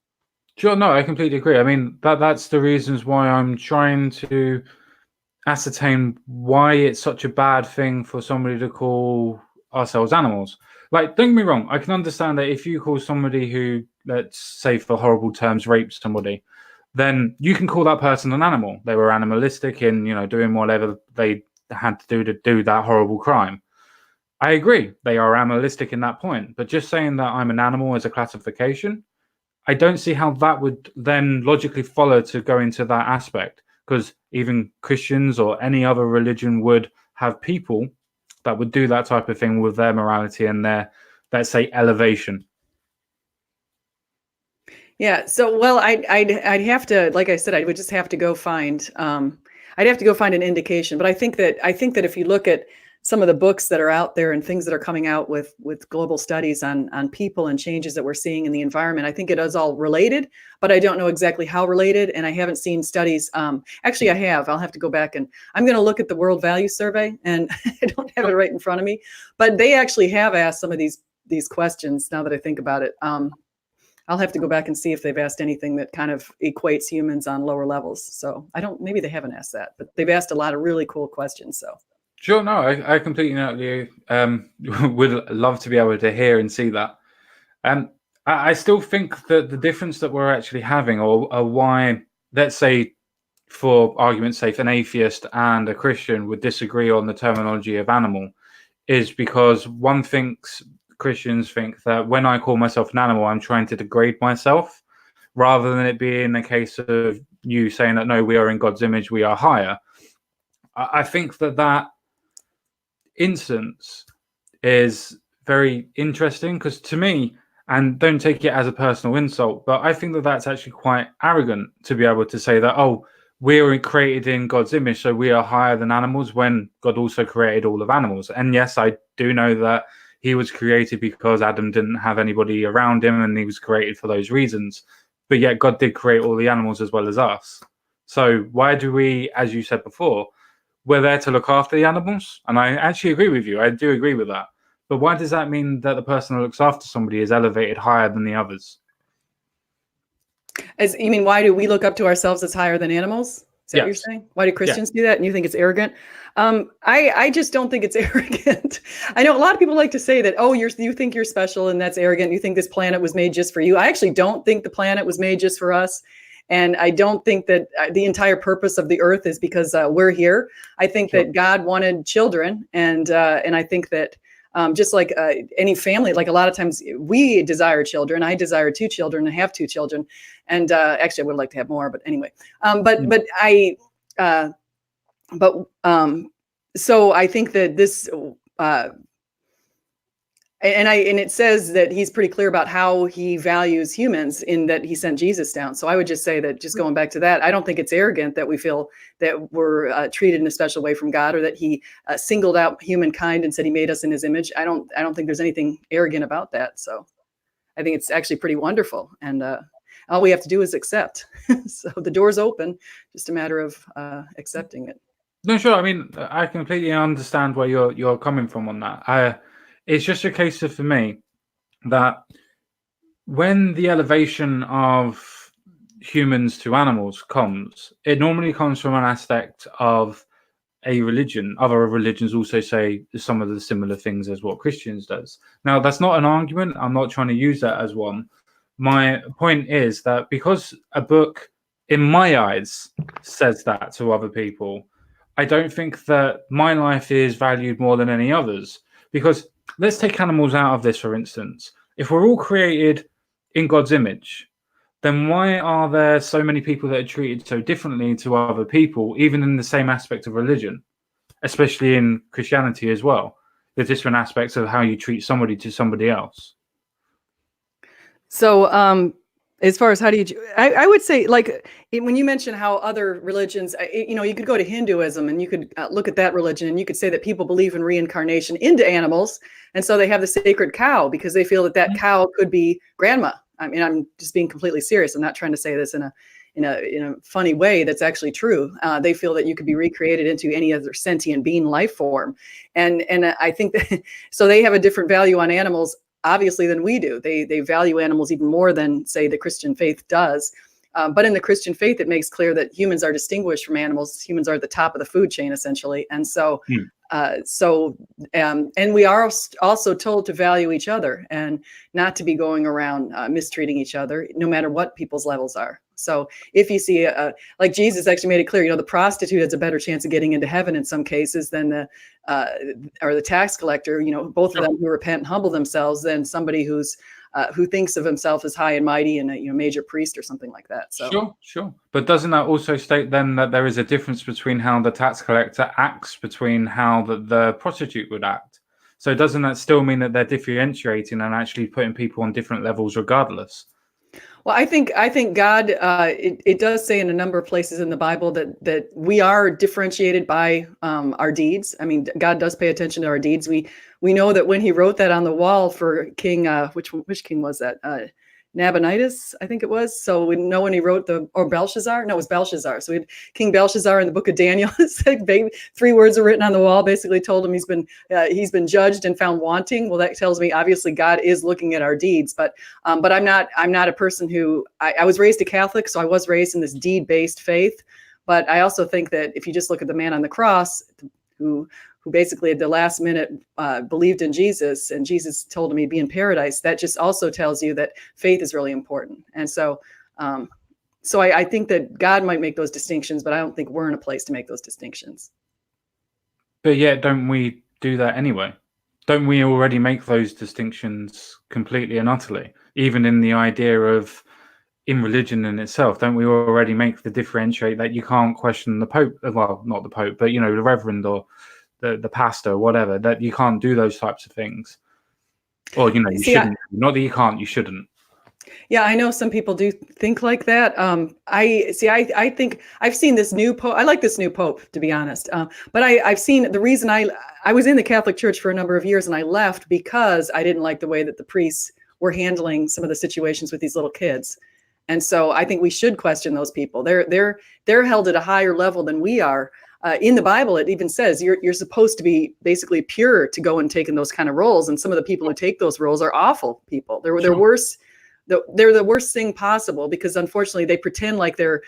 Sure. No, I completely agree. I mean, that's the reasons why I'm trying to ascertain why it's such a bad thing for somebody to call ourselves animals. Like, don't get me wrong, I can understand that if you call somebody who, let's say for horrible terms, raped somebody, then you can call that person an animal. They were animalistic in, doing whatever they had to do that horrible crime. I agree, they are animalistic in that point. But just saying that I'm an animal as a classification, I don't see how that would then logically follow to go into that aspect, because even Christians or any other religion would have people that would do that type of thing with their morality and their, let's say, elevation. Yeah. So, well, I'd have to, like I said, I would just have to go find, I'd have to go find an indication. But I think that if you look at some of the books that are out there and things that are coming out with global studies on people and changes that we're seeing in the environment, I think it is all related, but I don't know exactly how related. And I haven't seen studies. Actually, I have. I'll have to go back and I'm going to look at the World Value Survey, and I don't have it right in front of me, but they actually have asked some of these questions. Now that I think about it, I'll have to go back and see if they've asked anything that kind of equates humans on lower levels. So I don't, maybe they haven't asked that, but they've asked a lot of really cool questions. So. Sure, no, I completely know you. Would love to be able to hear and see that. I still think that the difference that we're actually having, or why, let's say, for argument's sake, an atheist and a Christian would disagree on the terminology of animal, is because Christians think that when I call myself an animal, I'm trying to degrade myself, rather than it being a case of you saying that, no, we are in God's image, we are higher. I think that instance is very interesting, because to me, and don't take it as a personal insult, but I think that that's actually quite arrogant to be able to say that, oh, we're created in God's image, so we are higher than animals, when God also created all of animals. And yes, I do know that he was created because Adam didn't have anybody around him, and he was created for those reasons. But yet God did create all the animals as well as us. So why do we, as you said before, we're there to look after the animals? And I actually agree with you. I do agree with that. But why does that mean that the person who looks after somebody is elevated higher than the others? As you mean, why do we look up to ourselves as higher than animals? Is that what you're Yes. saying? Why do Christians do that? And you think it's arrogant? I just don't think it's arrogant. I know a lot of people like to say that, oh, you think you're special and that's arrogant. You think this planet was made just for you. I actually don't think the planet was made just for us. And I don't think that the entire purpose of the earth is because we're here. I think Sure. that God wanted children. And I think that just like any family, like a lot of times we desire children. I desire 2 children and have 2 children. And actually, I would like to have more, but anyway. So I think that this, And it says that he's pretty clear about how he values humans in that he sent Jesus down. So I would just say that, just going back to that, I don't think it's arrogant that we feel that we're treated in a special way from God, or that he singled out humankind and said he made us in his image. I don't think there's anything arrogant about that. So I think it's actually pretty wonderful. And all we have to do is accept. So the door's open, just a matter of accepting it. No, sure. I mean, I completely understand where you're coming from on that. It's just a case of, for me, that when the elevation of humans to animals comes, it normally comes from an aspect of a religion. Other religions also say some of the similar things as what Christians does. Now, that's not an argument. I'm not trying to use that as one. My point is that because a book, in my eyes, says that to other people, I don't think that my life is valued more than any others. Because let's take animals out of this, for instance. If we're all created in God's image, then why are there so many people that are treated so differently to other people, even in the same aspect of religion, especially in Christianity as well? There's different aspects of how you treat somebody to somebody else. So as far as how do you, I would say, like, when you mention how other religions, you could go to Hinduism and you could look at that religion and you could say that people believe in reincarnation into animals. And so they have the sacred cow because they feel that that cow could be grandma. I mean, I'm just being completely serious. I'm not trying to say this in a funny way. That's actually true. They feel that you could be recreated into any other sentient being life form. And I think that, so they have a different value on animals, obviously, than we do. They value animals even more than, say, the Christian faith does. But in the Christian faith, it makes clear that humans are distinguished from animals. Humans are at the top of the food chain, essentially. And so, and we are also told to value each other and not to be going around mistreating each other, no matter what people's levels are. So if you see, like Jesus actually made it clear, the prostitute has a better chance of getting into heaven in some cases than the tax collector, both of them who repent and humble themselves, than somebody who thinks of himself as high and mighty and a major priest or something like that. So sure. But doesn't that also state then that there is a difference between how the tax collector acts between how the prostitute would act? So doesn't that still mean that they're differentiating and actually putting people on different levels regardless? Well, I think God, it does say in a number of places in the Bible that we are differentiated by our deeds. I mean, God does pay attention to our deeds. We know that when he wrote that on the wall for King, which king was that? Nabonidus, I think it was. So we know when he wrote or Belshazzar. No, it was Belshazzar. So we had King Belshazzar in the book of Daniel. It's like 3 words are written on the wall, basically told him he's been judged and found wanting. Well, that tells me obviously God is looking at our deeds, but I'm not a person who, I was raised a Catholic, so I was raised in this deed-based faith. But I also think that if you just look at the man on the cross who basically at the last minute believed in Jesus, and Jesus told him he'd be in paradise, that just also tells you that faith is really important. And so I think that God might make those distinctions, but I don't think we're in a place to make those distinctions. But yet, don't we do that anyway? Don't we already make those distinctions completely and utterly? Even in the idea of in religion in itself, don't we already make the differentiate that you can't question the Pope? Well, not the Pope, but the Reverend or the pastor or whatever, that you can't do those types of things, or you shouldn't. Not that you can't, you shouldn't. Yeah, I know some people do think like that. I think I've seen this new pope. I like this new pope, to be honest. But I've seen the reason I was in the Catholic Church for a number of years, and I left because I didn't like the way that the priests were handling some of the situations with these little kids. And so I think we should question those people. They're held at a higher level than we are. In the Bible, it even says you're supposed to be basically pure to go and take in those kind of roles. And some of the people who take those roles are awful people. They're worse. They're the worst thing possible, because unfortunately they pretend like they're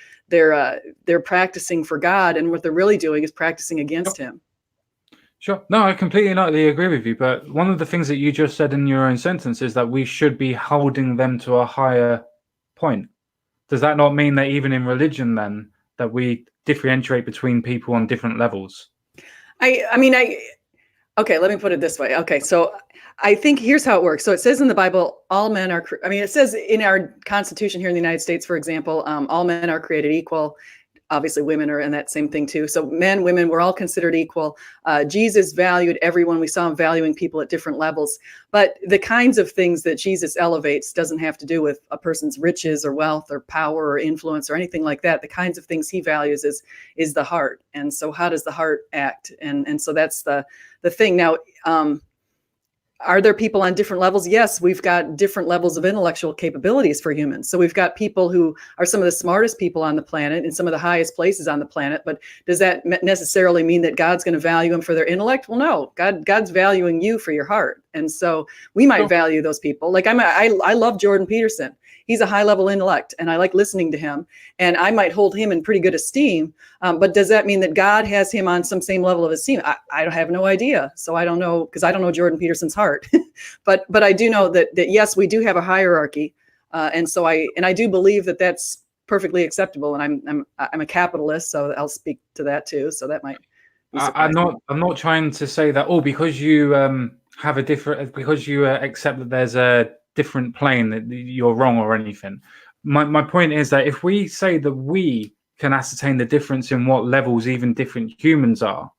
practicing for God, and what they're really doing is practicing against him. Sure. No, I completely and utterly agree with you. But one of the things that you just said in your own sentence is that we should be holding them to a higher point. Does that not mean that even in religion then that we differentiate between people on different levels? Okay, let me put it this way. Okay, so I think here's how it works. So it says in the Bible, all men are, it says in our Constitution here in the United States, for example, all men are created equal. obviously women are in that same thing too. So men, women, we're all considered equal. Jesus valued everyone. We saw him valuing people at different levels. But the kinds of things that Jesus elevates doesn't have to do with a person's riches or wealth or power or influence or anything like that. The kinds of things he values is the heart. And so how does the heart act? And so that's the thing. Now, are there people on different levels? Yes, we've got different levels of intellectual capabilities for humans. So we've got people who are some of the smartest people on the planet in some of the highest places on the planet. But does that necessarily mean that God's going to value them for their intellect? Well, no. God's valuing you for your heart. And so we might value those people. Like I love Jordan Peterson. He's a high level intellect and I like listening to him, and I might hold him in pretty good esteem. But does that mean that God has him on some same level of esteem? I have no idea. So I don't know, because I don't know Jordan Peterson's heart. but I do know that yes, we do have a hierarchy. And so I do believe that that's perfectly acceptable. And I'm a capitalist, so I'll speak to that too. So that might be surprising. I'm not trying to say that, because you have a different, because you accept that there's a different plane, that you're wrong or anything. My point is that if we say that we can ascertain the difference in what levels even different humans are,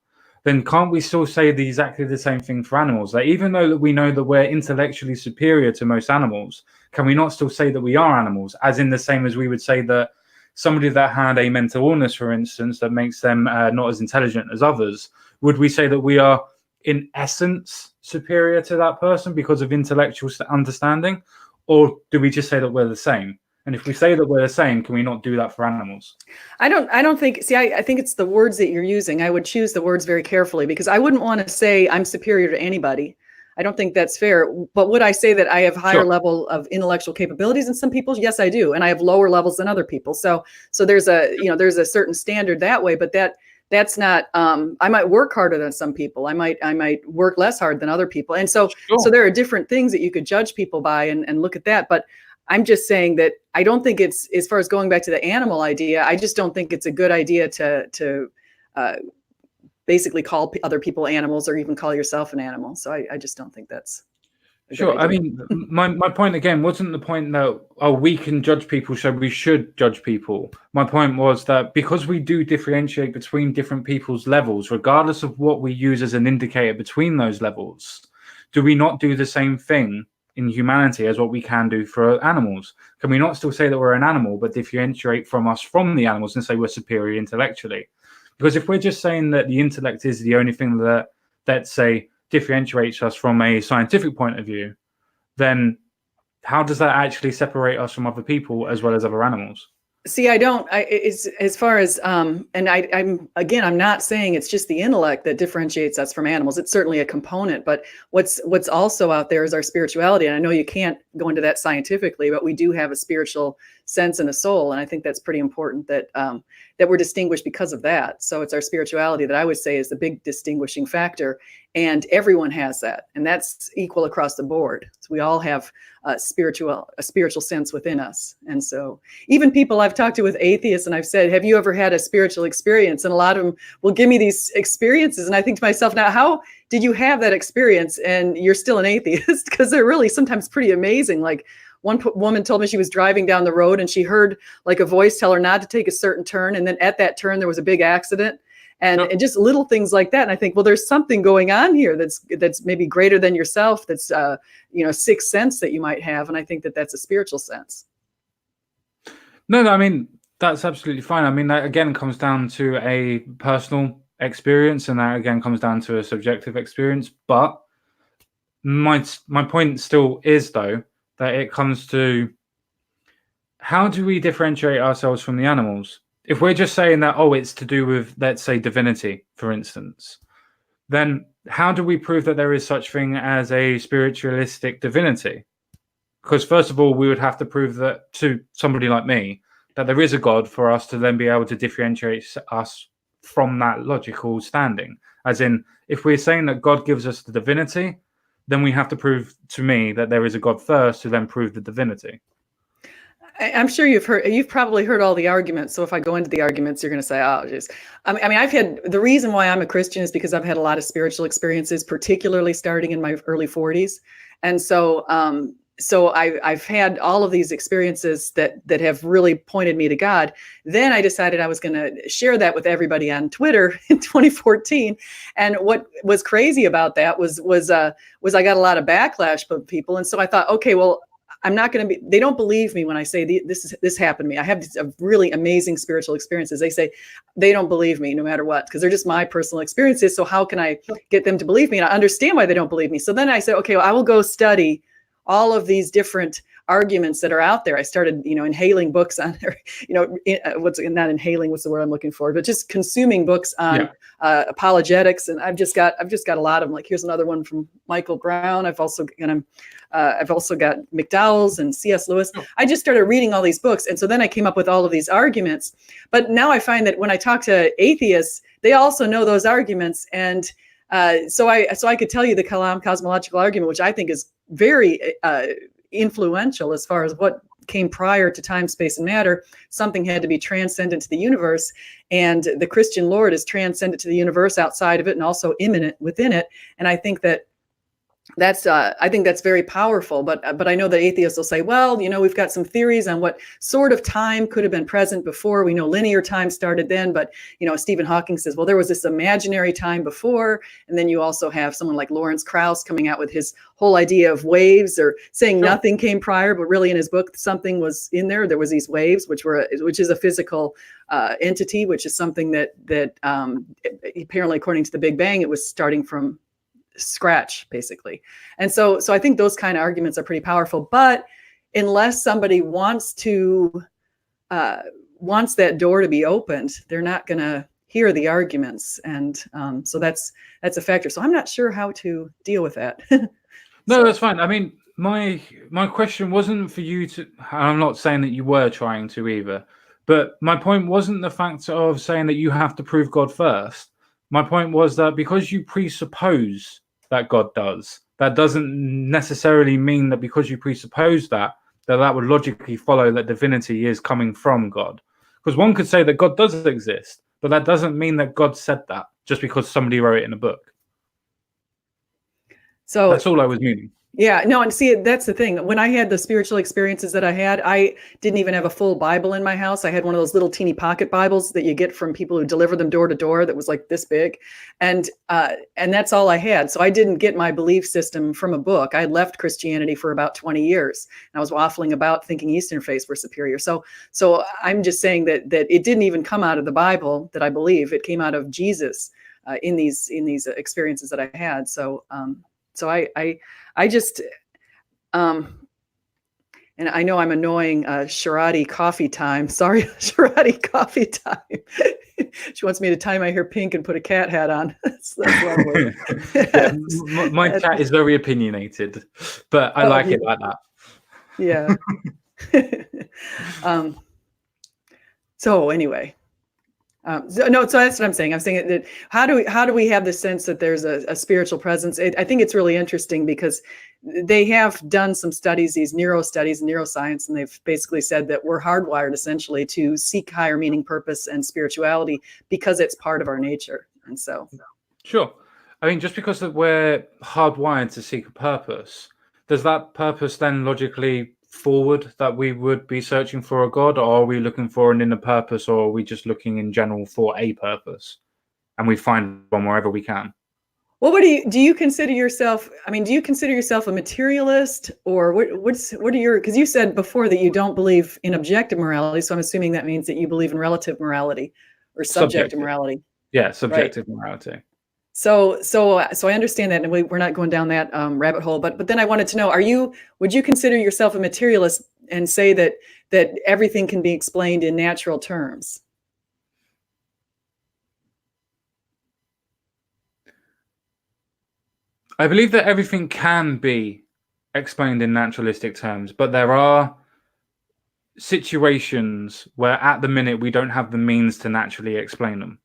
then can't we still say exactly the same thing for animals? Like, even though that we know that we're intellectually superior to most animals, can we not still say that we are animals, as in the same as we would say that somebody that had a mental illness, for instance, that makes them not as intelligent as others, would we say that we are in essence superior to that person because of intellectual understanding? Or do we just say that we're the same? And if we say that we're the same, can we not do that for animals? I don't think, I think it's the words that you're using. I would choose the words very carefully, because I wouldn't want to say I'm superior to anybody. I don't think that's fair. But would I say that I have higher level of intellectual capabilities than some people? Yes, I do. And I have lower levels than other people. So there's a certain standard that way, but that's not, I might work harder than some people. I might work less hard than other people. And so there are different things that you could judge people by and look at that. But I'm just saying that I don't think it's, as far as going back to the animal idea, I just don't think it's a good idea to basically call other people animals, or even call yourself an animal. So I just don't think that's sure. I mean, my point again wasn't the point that, we can judge people, so we should judge people. My point was that because we do differentiate between different people's levels, regardless of what we use as an indicator between those levels, do we not do the same thing in humanity as what we can do for animals? Can we not still say that we're an animal, but differentiate from the animals and say we're superior intellectually? Because if we're just saying that the intellect is the only thing that say differentiates us from a scientific point of view, then how does that actually separate us from other people as well as other animals? See, it's as far as, and I'm not saying it's just the intellect that differentiates us from animals. It's certainly a component, but what's also out there is our spirituality. And I know you can't go into that scientifically, but we do have a spiritual sense and a soul. And I think that's pretty important that we're distinguished because of that. So it's our spirituality that I would say is the big distinguishing factor. And everyone has that. And that's equal across the board. So we all have a spiritual sense within us. And so even people I've talked to with atheists, and I've said, have you ever had a spiritual experience? And a lot of them will give me these experiences. And I think to myself, now, how did you have that experience and you're still an atheist? Because they're really sometimes pretty amazing. Like, one woman told me she was driving down the road and she heard like a voice tell her not to take a certain turn. And then at that turn, there was a big accident. And just little things like that. And I think, well, there's something going on here that's maybe greater than yourself. That's, sixth sense that you might have. And I think that that's a spiritual sense. No, I mean, that's absolutely fine. I mean, that again comes down to a personal experience, and that again comes down to a subjective experience. But my point still is, though, that it comes to, how do we differentiate ourselves from the animals? If we're just saying that, it's to do with, let's say, divinity, for instance, then how do we prove that there is such thing as a spiritualistic divinity? Because first of all, we would have to prove that to somebody like me that there is a God for us to then be able to differentiate us from that logical standing. As in, if we're saying that God gives us the divinity, then we have to prove to me that there is a God first to then prove the divinity. I'm sure you've probably heard all the arguments. So if I go into the arguments, you're going to say, oh, geez. I mean, the reason why I'm a Christian is because I've had a lot of spiritual experiences, particularly starting in my early 40s. And so so I've had all of these experiences that have really pointed me to God. Then I decided I was going to share that with everybody on Twitter in 2014. And what was crazy about that was I got a lot of backlash from people. And so I thought, okay, well, I'm not going to be, they don't believe me when I say this happened to me. I have these really amazing spiritual experiences. They say they don't believe me no matter what, because they're just my personal experiences. So how can I get them to believe me? And I understand why they don't believe me. So then I said, okay, well, I will go study all of these different arguments that are out there. I started, inhaling books on, not inhaling, what's the word I'm looking for, but just consuming books on apologetics. And I've just got a lot of them. Like, here's another one from Michael Brown. I've also got McDowell's and C.S. Lewis. I just started reading all these books. And so then I came up with all of these arguments. But now I find that when I talk to atheists, they also know those arguments. And so I could tell you the Kalam cosmological argument, which I think is very influential as far as what came prior to time, space, and matter. Something had to be transcendent to the universe, and the Christian Lord is transcendent to the universe, outside of it, and also immanent within it. And I think that's very powerful. But I know that atheists will say, well, we've got some theories on what sort of time could have been present before. We know linear time started then, but Stephen Hawking says, well, there was this imaginary time before. And then you also have someone like Lawrence Krauss coming out with his whole idea of waves, or saying nothing came prior, but really in his book something was in there. There was these waves, which is a physical entity, which is something that apparently, according to the Big Bang, it was starting from scratch, basically. And so I think those kind of arguments are pretty powerful. But unless somebody wants that door to be opened, they're not going to hear the arguments. And so that's a factor. So I'm not sure how to deal with that. No, that's fine. I mean, my question wasn't for you to, I'm not saying that you were trying to either, but my point wasn't the fact of saying that you have to prove God first. My point was that because you presuppose that God does, that doesn't necessarily mean that because you presuppose that would logically follow that divinity is coming from God. Because one could say that God does exist, but that doesn't mean that God said that just because somebody wrote it in a book. So that's all I was meaning. Yeah, no, and see, that's the thing. When I had the spiritual experiences that I had, I didn't even have a full Bible in my house. I had one of those little teeny pocket Bibles that you get from people who deliver them door to door that was like this big. And that's all I had. So I didn't get my belief system from a book. I had left Christianity for about 20 years. And I was waffling about thinking Eastern faiths were superior. So I'm just saying that it didn't even come out of the Bible that I believe. It came out of Jesus in these experiences that I had. So I just, and I know I'm annoying Sharadi coffee time. Sorry, Sharadi coffee time. She wants me to tie my hair pink and put a cat hat on. That's lovely. Yeah, my cat is very opinionated, but I like it like that. Yeah. So anyway. So that's what I'm saying. I'm saying that how do we have the sense that there's a spiritual presence? I think it's really interesting because they have done some studies, these neuro studies, neuroscience, and they've basically said that we're hardwired essentially to seek higher meaning, purpose, and spirituality because it's part of our nature. And so, sure. I mean, just because that we're hardwired to seek a purpose, does that purpose then logically forward that we would be searching for a God, or are we looking for an inner purpose, or are we just looking in general for a purpose and we find one wherever we can? Well, do you consider yourself? I mean, do you consider yourself a materialist, or what are your? Because you said before that you don't believe in objective morality, so I'm assuming that means that you believe in relative morality or subjective morality. Yeah, subjective morality. So I understand that, and we're not going down that rabbit hole. But then I wanted to know: would you consider yourself a materialist and say that everything can be explained in natural terms? I believe that everything can be explained in naturalistic terms, but there are situations where at the minute we don't have the means to naturally explain them.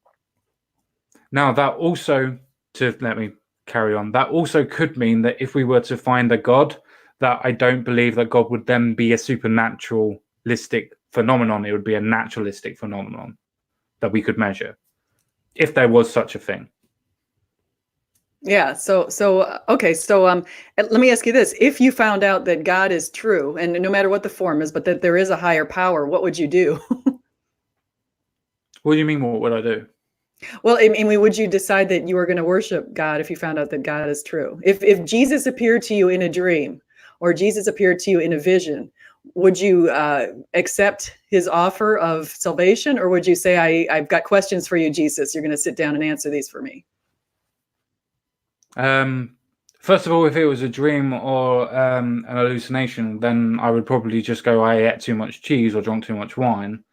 Now, that also, let me carry on, that also could mean that if we were to find a God, that I don't believe that God would then be a supernaturalistic phenomenon. It would be a naturalistic phenomenon that we could measure, if there was such a thing. Yeah. Okay. Let me ask you this: if you found out that God is true, and no matter what the form is, but that there is a higher power, what would you do? What do you mean? What would I do? Well, I mean, would you decide that you were going to worship God if you found out that God is true? If Jesus appeared to you in a dream, or Jesus appeared to you in a vision, would you accept his offer of salvation, or would you say, I've got questions for you, Jesus. You're going to sit down and answer these for me? Um, First of all, if it was a dream or an hallucination, then I would probably just go, I ate too much cheese or drank too much wine.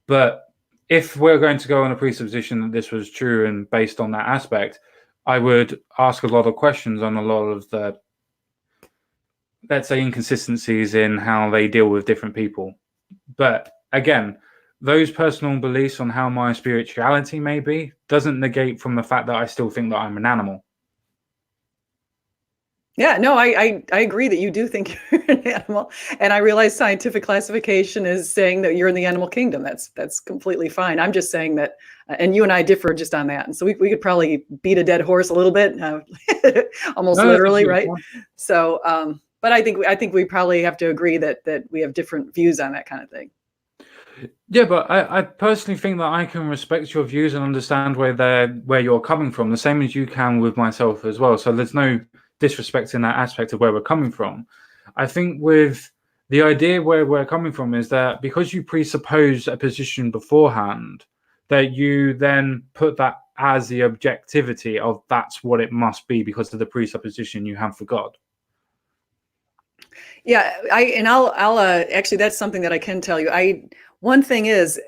But if we're going to go on a presupposition that this was true and based on that aspect, I would ask a lot of questions on a lot of the, let's say, inconsistencies in how they deal with different people. But again, those personal beliefs on how my spirituality may be doesn't negate from the fact that I still think that I'm an animal. Yeah, no, I agree that you do think you're an animal, and I realize scientific classification is saying that you're in the animal kingdom. That's completely fine. I'm just saying that, and you and I differ just on that. And so we could probably beat a dead horse a little bit, almost No, that's literally, absolutely right? fine. So, but I think we probably have to agree that we have different views on that kind of thing. Yeah, but I personally think that I can respect your views and understand where you're coming from, the same as you can with myself as well. So there's no disrespect in that aspect of where we're coming from. I think with the idea where we're coming from is that because you presuppose a position beforehand, that you then put that as the objectivity of that's what it must be because of the presupposition you have for God. Yeah, I'll actually, that's something that I can tell you. One thing is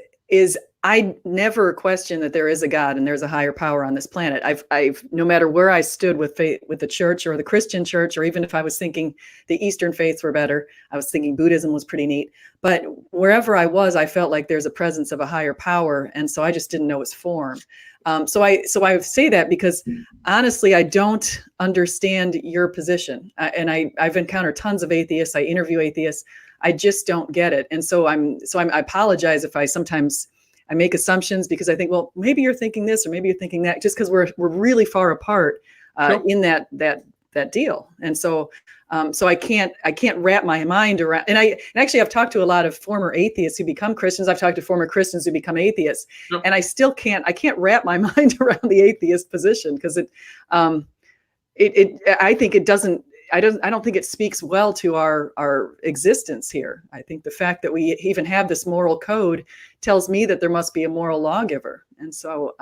I never question that there is a God and there's a higher power on this planet. I've no matter where I stood with faith, with the church or the Christian church, or even if I was thinking the Eastern faiths were better, I was thinking Buddhism was pretty neat. But wherever I was, I felt like there's a presence of a higher power, and so I just didn't know its form. So I say that because honestly, I don't understand your position, and I've encountered tons of atheists. I interview atheists. I just don't get it, and I apologize if I sometimes I make assumptions because I think, well, maybe you're thinking this or maybe you're thinking that, just because we're really far apart Sure. in that deal, and so I can't wrap my mind around. And actually I've talked to a lot of former atheists who become Christians. I've talked to former Christians who become atheists, Sure. and I can't wrap my mind around the atheist position because I think it doesn't. I don't think it speaks well to our existence here. I think the fact that we even have this moral code tells me that there must be a moral lawgiver, and so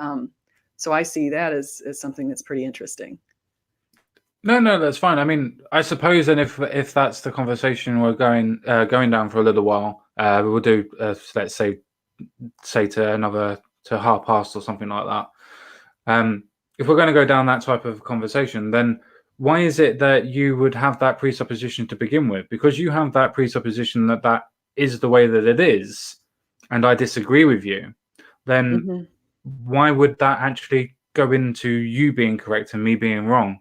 I see that as something that's pretty interesting. No, that's fine. I mean, I suppose then if that's the conversation we're going down for a little while, we'll do let's say to half past or something like that. If we're going to go down that type of conversation, then why is it that you would have that presupposition to begin with? Because you have that presupposition that that is the way that it is, and I disagree with you, then Mm-hmm. why would that actually go into you being correct and me being wrong?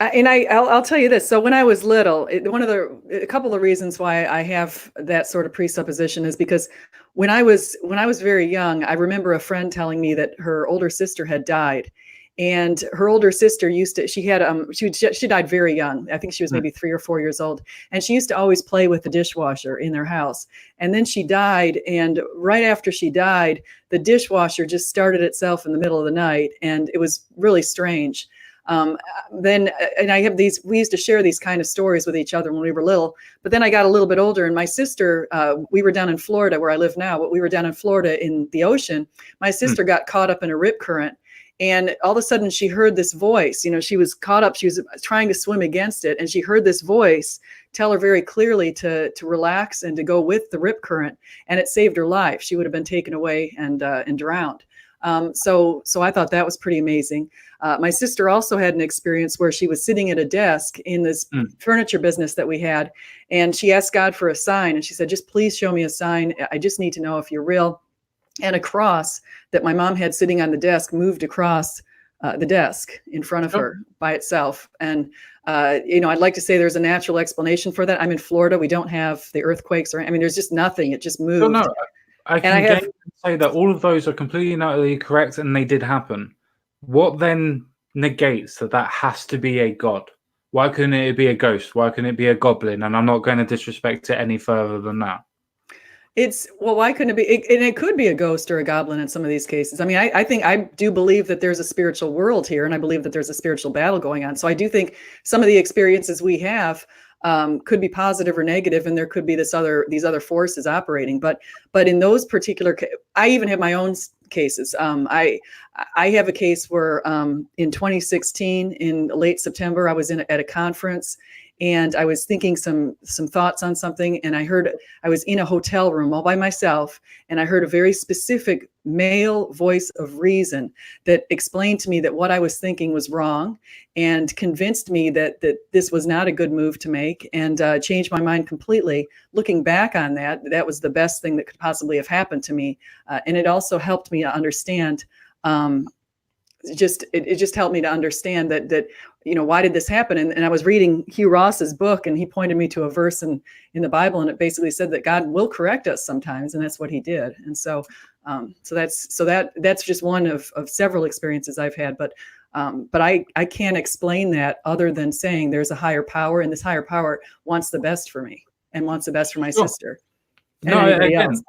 And I'll tell you this. So when I was little, a couple of reasons why I have that sort of presupposition is because when I was very young, I remember a friend telling me that her older sister had died, and her older sister she died very young. I think she was Hmm. maybe 3 or 4 years old, and she used to always play with the dishwasher in their house. And then she died, and right after she died, the dishwasher just started itself in the middle of the night, and it was really strange. Um, then and I have these we used to share these kind of stories with each other when we were little, but then I got a little bit older, and my sister, we were down in Florida where I live now, but we were down in Florida in the ocean. My Hmm. sister got caught up in a rip current, and all of a sudden she heard this voice. She was caught up, she was trying to swim against it, and she heard this voice tell her very clearly to relax and to go with the rip current, and it saved her life. She would have been taken away and drowned. So I thought that was pretty amazing. My sister also had an experience where she was sitting at a desk in this Hmm. furniture business that we had, and she asked God for a sign, and she said, just please show me a sign. I just need to know if you're real. And a cross that my mom had sitting on the desk moved across the desk in front of Sure. her by itself. And I'd like to say there's a natural explanation for that. I'm in Florida. We don't have the earthquakes, or I mean, there's just nothing. It just So moved. no, I And I can have say that all of those are completely and utterly correct, and they did happen. What then negates that that has to be a god? Why couldn't it be a ghost? Why couldn't it be a goblin? And I'm not going to disrespect it any further than that. Why couldn't it be? And it could be a ghost or a goblin in some of these cases. I mean, I think I do believe that there's a spiritual world here, and I believe that there's a spiritual battle going on. So I do think some of the experiences we have could be positive or negative, and there could be these other forces operating. But in those particular, I even have my own cases. I have a case where in 2016, in late September, I was at a conference. And I was thinking some thoughts on something, and I was in a hotel room all by myself, and I heard a very specific male voice of reason that explained to me that what I was thinking was wrong, and convinced me that this was not a good move to make, and changed my mind completely. Looking back on that was the best thing that could possibly have happened to me, and it also helped me to understand. It just helped me to understand that why did this happen? And I was reading Hugh Ross's book, and he pointed me to a verse in the Bible, and it basically said that God will correct us sometimes, and that's what he did. And so that's just one of several experiences I've had. But I can't explain that other than saying there's a higher power, and this higher power wants the best for me and wants the best for my sister. No, again,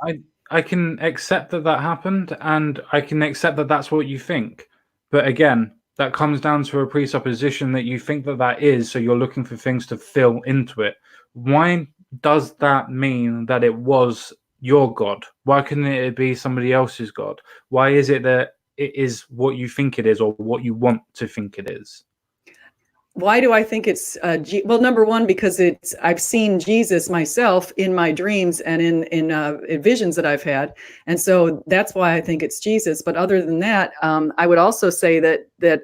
I can accept that happened, and I can accept that that's what you think. But again, that comes down to a presupposition that you think that is, so you're looking for things to fill into it. Why does that mean that it was your God? Why couldn't it be somebody else's God? Why is it that it is what you think it is, or what you want to think it is? Why do I think it's well, number one, because I've seen Jesus myself in my dreams and in visions that I've had, and so that's why I think it's Jesus. But other than that, I would also say that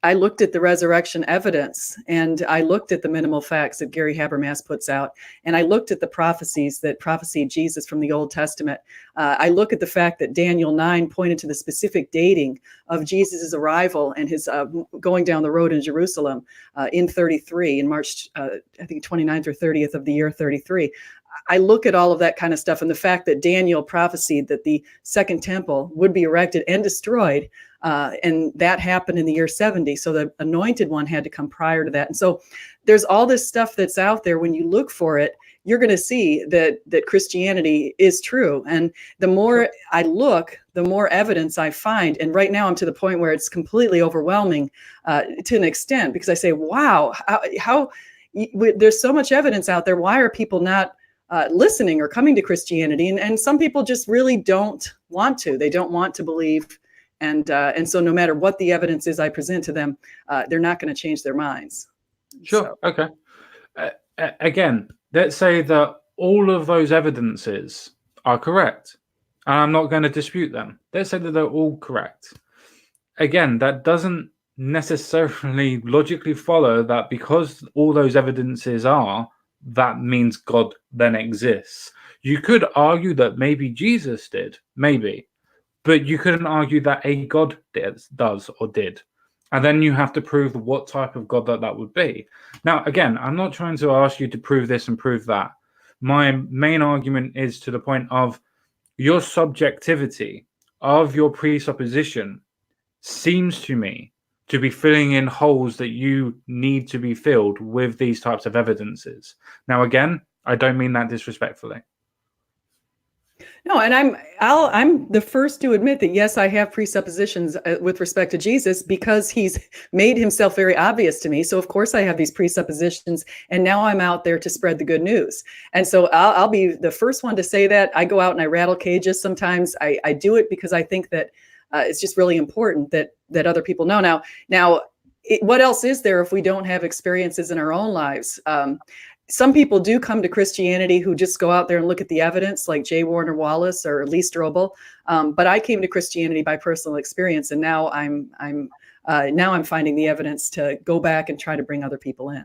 I looked at the resurrection evidence, and I looked at the minimal facts that Gary Habermas puts out, and I looked at the prophecies that prophesied Jesus from the Old Testament. I look at the fact that Daniel 9 pointed to the specific dating of Jesus's arrival and his going down the road in Jerusalem in 33, in March, I think 29th or 30th of the year 33. I look at all of that kind of stuff, and the fact that Daniel prophesied that the second temple would be erected and destroyed, and that happened in the year 70. So the anointed one had to come prior to that. And so there's all this stuff that's out there. When you look for it, you're going to see that Christianity is true. And the more I look, the more evidence I find. And right now I'm to the point where it's completely overwhelming to an extent, because I say, wow, how there's so much evidence out there. Why are people not listening or coming to Christianity? And some people just really don't want to. They don't want to believe. And so no matter what the evidence is I present to them, they're not going to change their minds. Sure. So. Okay. Again, let's say that all of those evidences are correct, and I'm not going to dispute them. Let's say that they're all correct. Again, that doesn't necessarily logically follow that because all those evidences are, that means God then exists. You could argue that maybe Jesus did, maybe. But you couldn't argue that a God does or did. And then you have to prove what type of God that would be. Now, again, I'm not trying to ask you to prove this and prove that. My main argument is to the point of your subjectivity of your presupposition seems to me to be filling in holes that you need to be filled with these types of evidences. Now, again, I don't mean that disrespectfully. No, and I'm the first to admit that, yes, I have presuppositions with respect to Jesus, because he's made himself very obvious to me. So of course I have these presuppositions, and now I'm out there to spread the good news. And so I'll be the first one to say that. I go out and I rattle cages sometimes. I do it because I think that it's just really important that other people know. Now, what else is there if we don't have experiences in our own lives? Some people do come to Christianity who just go out there and look at the evidence, like J. Warner Wallace or Lee Strobel. But I came to Christianity by personal experience, and now I'm finding the evidence to go back and try to bring other people in.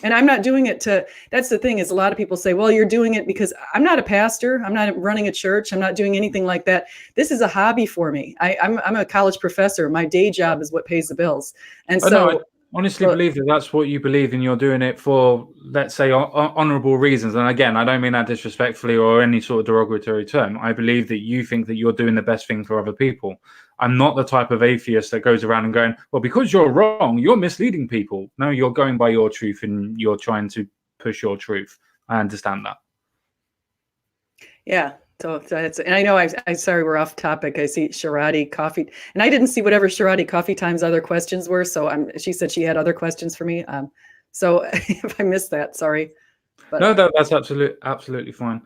And I'm not doing it that's the thing, is a lot of people say, well, you're doing it because I'm not a pastor. I'm not running a church. I'm not doing anything like that. This is a hobby for me. I'm a college professor. My day job is what pays the bills. And so honestly So believe that that's what you believe, and you're doing it for, let's say, honorable reasons. And again, I don't mean that disrespectfully or any sort of derogatory term. I believe that you think that you're doing the best thing for other people. I'm not the type of atheist that goes around and going, well, because you're wrong, you're misleading people. No, you're going by your truth and you're trying to push your truth. I understand that. yeah. So that's, and I know I sorry we're off topic. I see Sharadi Coffee, and I didn't see whatever Sharadi Coffee Time's other questions were. So she said she had other questions for me. So if I missed that, sorry. But No, that's absolutely fine.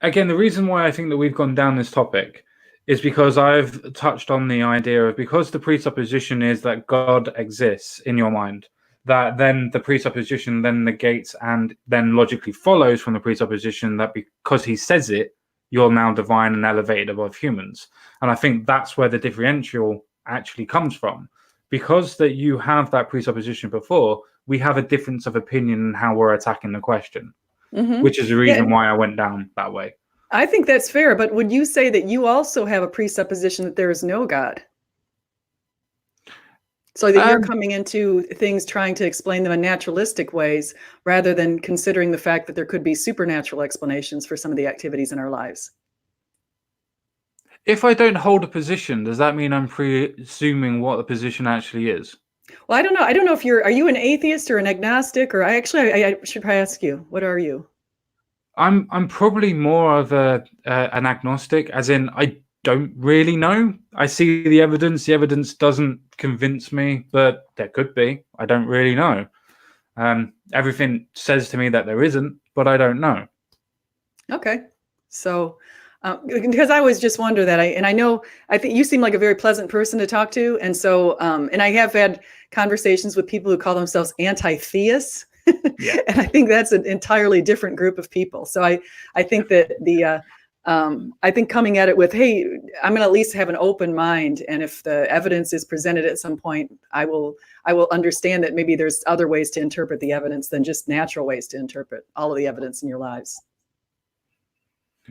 Again, the reason why I think that we've gone down this topic is because I've touched on the idea of, because the presupposition is that God exists in your mind, that then the presupposition then negates and then logically follows from the presupposition that because he says it, you're now divine and elevated above humans. And I think that's where the differential actually comes from. Because that you have that presupposition before, we have a difference of opinion in how we're attacking the question, which is the reason why I went down that way. I think that's fair, but would you say that you also have a presupposition that there is no God? So that you're coming into things trying to explain them in naturalistic ways rather than considering the fact that there could be supernatural explanations for some of the activities in our lives. If I don't hold a position, does that mean I'm presuming what the position actually is? Well, I don't know. I don't know if are you an atheist or an agnostic, or I should probably ask you, what are you? I'm probably more of an agnostic, as in I don't really know. I see the evidence. The evidence doesn't convince me, but there could be. I don't really know. Everything says to me that there isn't, but I don't know. Okay, so because I always just wonder that, I think you seem like a very pleasant person to talk to, and so and I have had conversations with people who call themselves anti-theists. Yeah. And I think that's an entirely different group of people. So I think that I think coming at it with, hey, I'm going to at least have an open mind, and if the evidence is presented at some point, I will understand that maybe there's other ways to interpret the evidence than just natural ways to interpret all of the evidence in your lives.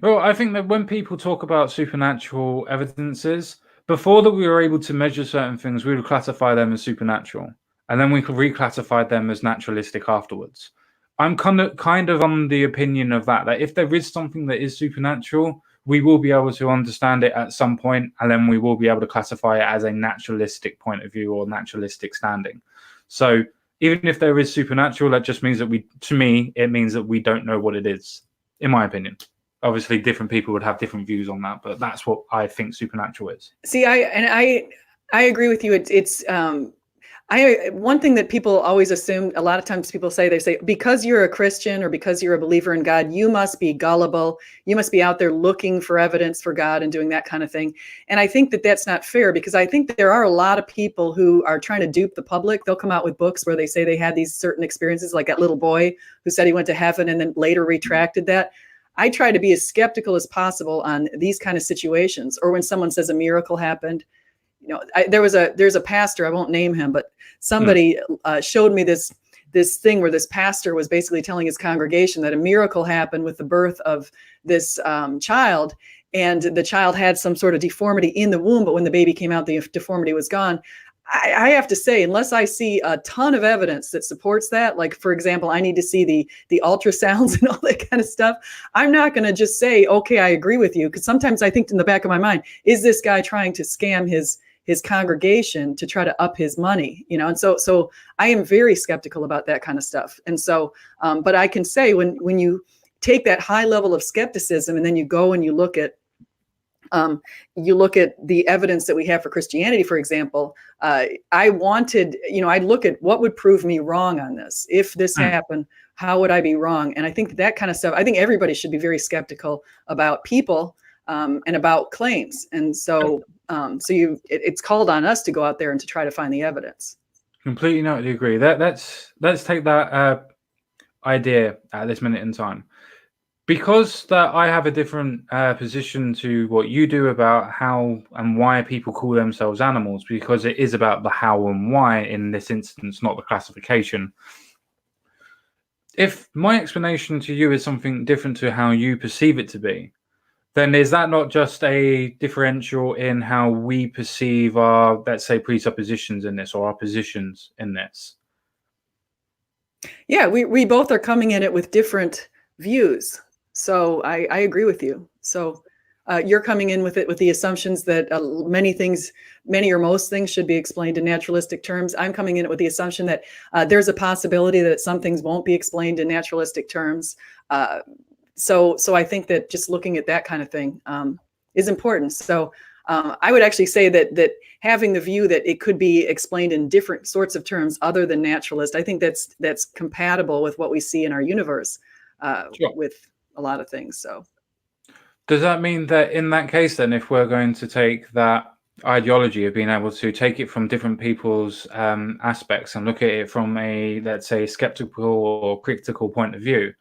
Well, I think that when people talk about supernatural evidences, before that we were able to measure certain things, we would classify them as supernatural, and then we could reclassify them as naturalistic afterwards. I'm kind of on the opinion of that if there is something that is supernatural, we will be able to understand it at some point, and then we will be able to classify it as a naturalistic point of view or naturalistic standing. So even if there is supernatural, that just means that it means that we don't know what it is, in my opinion. Obviously, different people would have different views on that, but that's what I think supernatural is. See, I agree with you. It's one thing that people always assume, a lot of times people say, because you're a Christian or because you're a believer in God, you must be gullible. You must be out there looking for evidence for God and doing that kind of thing. And I think that that's not fair, because I think that there are a lot of people who are trying to dupe the public. They'll come out with books where they say they had these certain experiences, like that little boy who said he went to heaven and then later retracted that. I try to be as skeptical as possible on these kind of situations, or when someone says a miracle happened. There's a pastor, I won't name him, but somebody showed me this thing where this pastor was basically telling his congregation that a miracle happened with the birth of this child, and the child had some sort of deformity in the womb, but when the baby came out, the deformity was gone. I have to say, unless I see a ton of evidence that supports that, like, for example, I need to see the ultrasounds and all that kind of stuff, I'm not going to just say, okay, I agree with you. Because sometimes I think in the back of my mind, is this guy trying to scam his congregation to try to up his money? And so I am very skeptical about that kind of stuff. And so, but I can say, when you take that high level of skepticism and then you go and you look at the evidence that we have for Christianity, for example, I look at what would prove me wrong on this. If this happened, how would I be wrong? And I think that kind of stuff, I think everybody should be very skeptical about people and about claims. And so, it's called on us to go out there and to try to find the evidence. Completely totally agree. Let's take that idea at this minute in time. Because that I have a different position to what you do about how and why people call themselves animals, because it is about the how and why in this instance, not the classification. If my explanation to you is something different to how you perceive it to be, then is that not just a differential in how we perceive our, let's say, presuppositions in this or our positions in this? Yeah, we both are coming in it with different views. So I agree with you. So you're coming in with it with the assumptions that many or most things should be explained in naturalistic terms. I'm coming in with the assumption that there's a possibility that some things won't be explained in naturalistic terms. So I think that just looking at that kind of thing is important. So I would actually say that having the view that it could be explained in different sorts of terms other than naturalist, I think that's compatible with what we see in our universe Sure. with a lot of things. So Does that mean that in that case, then, if we're going to take that ideology of being able to take it from different people's aspects and look at it from a, let's say, skeptical or critical point of view,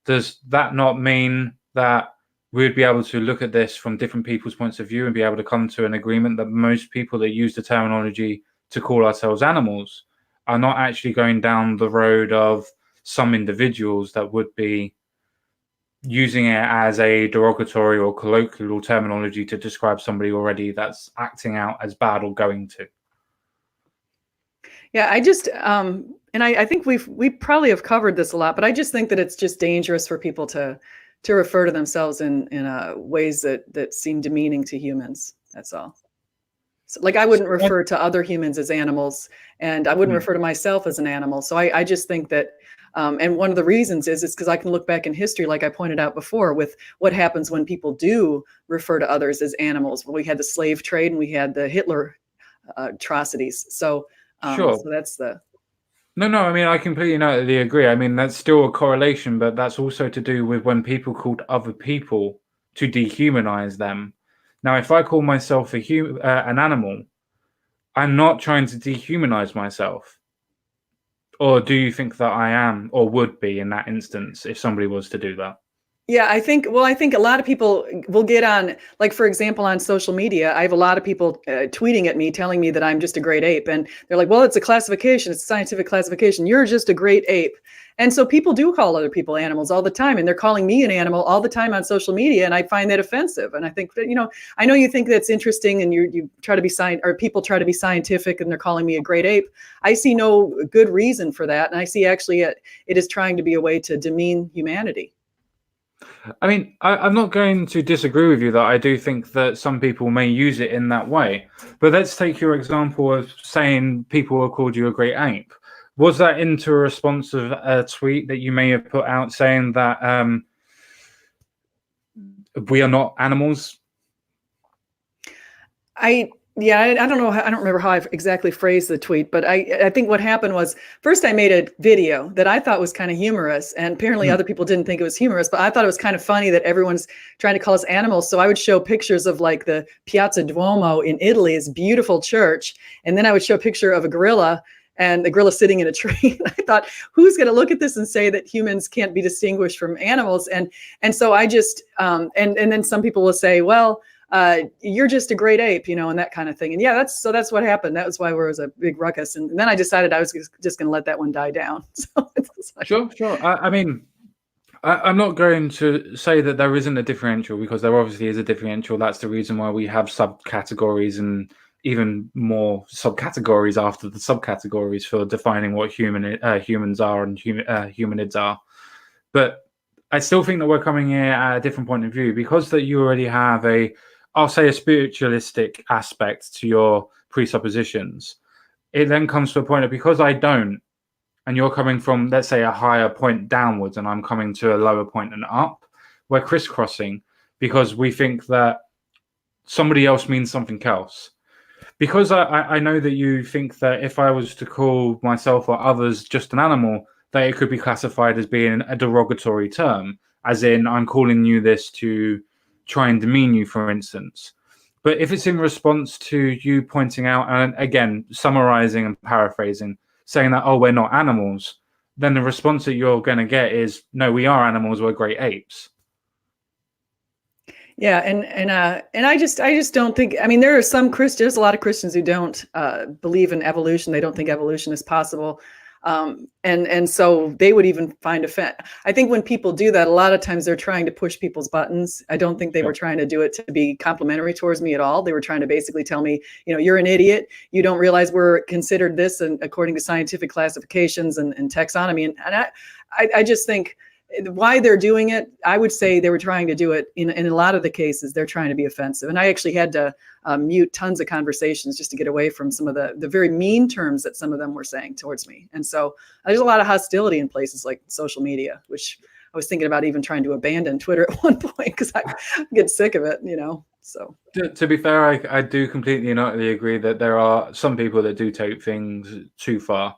does that not mean that we'd be able to look at this from different people's points of view and be able to come to an agreement that most people that use the terminology to call ourselves animals are not actually going down the road of some individuals that would be using it as a derogatory or colloquial terminology to describe somebody already that's acting out as bad or going to? yeah, I just and I think we probably have covered this a lot, but I just think that it's just dangerous for people to refer to themselves in ways that seem demeaning to humans. That's all. So, like I wouldn't refer to other humans as animals, and I wouldn't refer to myself as an animal. So I just think that, and one of the reasons is because I can look back in history, like I pointed out before, with what happens when people do refer to others as animals. Well, we had the slave trade and we had the Hitler atrocities. So, Sure. so that's the. No, I mean, I completely agree. I mean, that's still a correlation, but that's also to do with when people called other people to dehumanize them. Now, if I call myself an animal, I'm not trying to dehumanize myself. Or do you think that I am or would be in that instance if somebody was to do that? Yeah, I think a lot of people will get on, like, for example, on social media, I have a lot of people tweeting at me, telling me that I'm just a great ape. And they're like, well, it's a classification. It's a scientific classification. You're just a great ape. And so people do call other people animals all the time. And they're calling me an animal all the time on social media. And I find that offensive. And I think that, I know you think that's interesting and you try to be or people try to be scientific and they're calling me a great ape. I see no good reason for that. And I see actually it is trying to be a way to demean humanity. I mean, I'm not going to disagree with you that I do think that some people may use it in that way. But let's take your example of saying people have called you a great ape. Was that into a response of a tweet that you may have put out saying that we are not animals? I don't know. I don't remember how I exactly phrased the tweet, but I think what happened was first I made a video that I thought was kind of humorous, and apparently other people didn't think it was humorous, but I thought it was kind of funny that everyone's trying to call us animals. So I would show pictures of like the Piazza Duomo in Italy, this beautiful church, and then I would show a picture of a gorilla and the gorilla sitting in a tree. I thought, who's going to look at this and say that humans can't be distinguished from animals? And so I just and then some people will say, well, you're just a great ape, and that kind of thing. And yeah, that's what happened. That was why there was a big ruckus. And then I decided I was just going to let that one die down. So Sure. I mean, I'm not going to say that there isn't a differential, because there obviously is a differential. That's the reason why we have subcategories and even more subcategories after the subcategories for defining what humans are and humanids are. But I still think that we're coming here at a different point of view, because that you already have I'll say a spiritualistic aspect to your presuppositions. It then comes to a point of, because I don't, and you're coming from, let's say, a higher point downwards, and I'm coming to a lower point and up, we're crisscrossing because we think that somebody else means something else. Because I know that you think that if I was to call myself or others just an animal, that it could be classified as being a derogatory term, as in I'm calling you this to try and demean you, for instance. But if it's in response to you pointing out, and again, summarizing and paraphrasing, saying that, oh, we're not animals, then the response that you're going to get is, no, we are animals, we're great apes. Yeah, and I just don't think. I mean, there are some Christians, a lot of Christians who don't believe in evolution. They don't think evolution is possible. And so they would even find offense. I think when people do that, a lot of times they're trying to push people's buttons. I don't think they were trying to do it to be complimentary towards me at all. They were trying to basically tell me, you're an idiot. You don't realize we're considered this, and according to scientific classifications and taxonomy. And I just think why they're doing it, I would say they were trying to do it in a lot of the cases. They're trying to be offensive. And I actually had to mute tons of conversations just to get away from some of the very mean terms that some of them were saying towards me. And so there's a lot of hostility in places like social media, which I was thinking about even trying to abandon Twitter at one point because I get sick of it, So to be fair, I do completely and utterly agree that there are some people that do take things too far.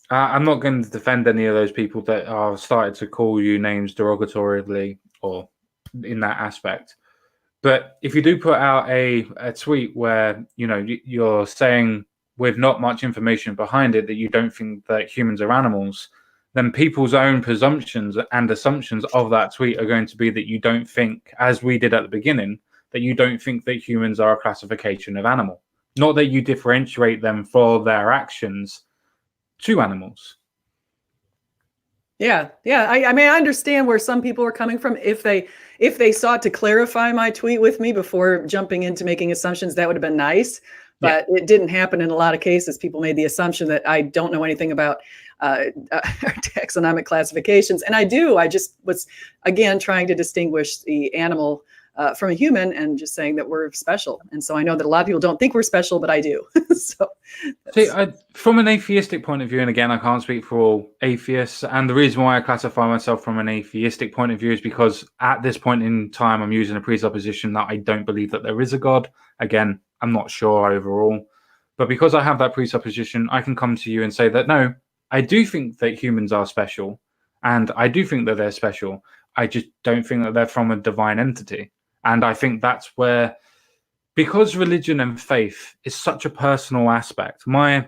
I'm not going to defend any of those people that are started to call you names derogatorily or in that aspect. But if you do put out a tweet where, you're saying with not much information behind it that you don't think that humans are animals, then people's own presumptions and assumptions of that tweet are going to be that you don't think, as we did at the beginning, that you don't think that humans are a classification of animal. Not that you differentiate them for their actions to animals. Yeah. I mean, I understand where some people are coming from. If they sought to clarify my tweet with me before jumping into making assumptions, that would have been nice. But it didn't happen in a lot of cases. People made the assumption that I don't know anything about taxonomic classifications, and I do. I just was again trying to distinguish the animal from a human and just saying that we're special. And so I know that a lot of people don't think we're special, but I do. So see, from an atheistic point of view, and again, I can't speak for all atheists, and the reason why I classify myself from an atheistic point of view is because at this point in time, I'm using a presupposition that I don't believe that there is a God. Again, I'm not sure overall. But because I have that presupposition, I can come to you and say that, no, I do think that humans are special, and I do think that they're special. I just don't think that they're from a divine entity. And I think that's where, because religion and faith is such a personal aspect, my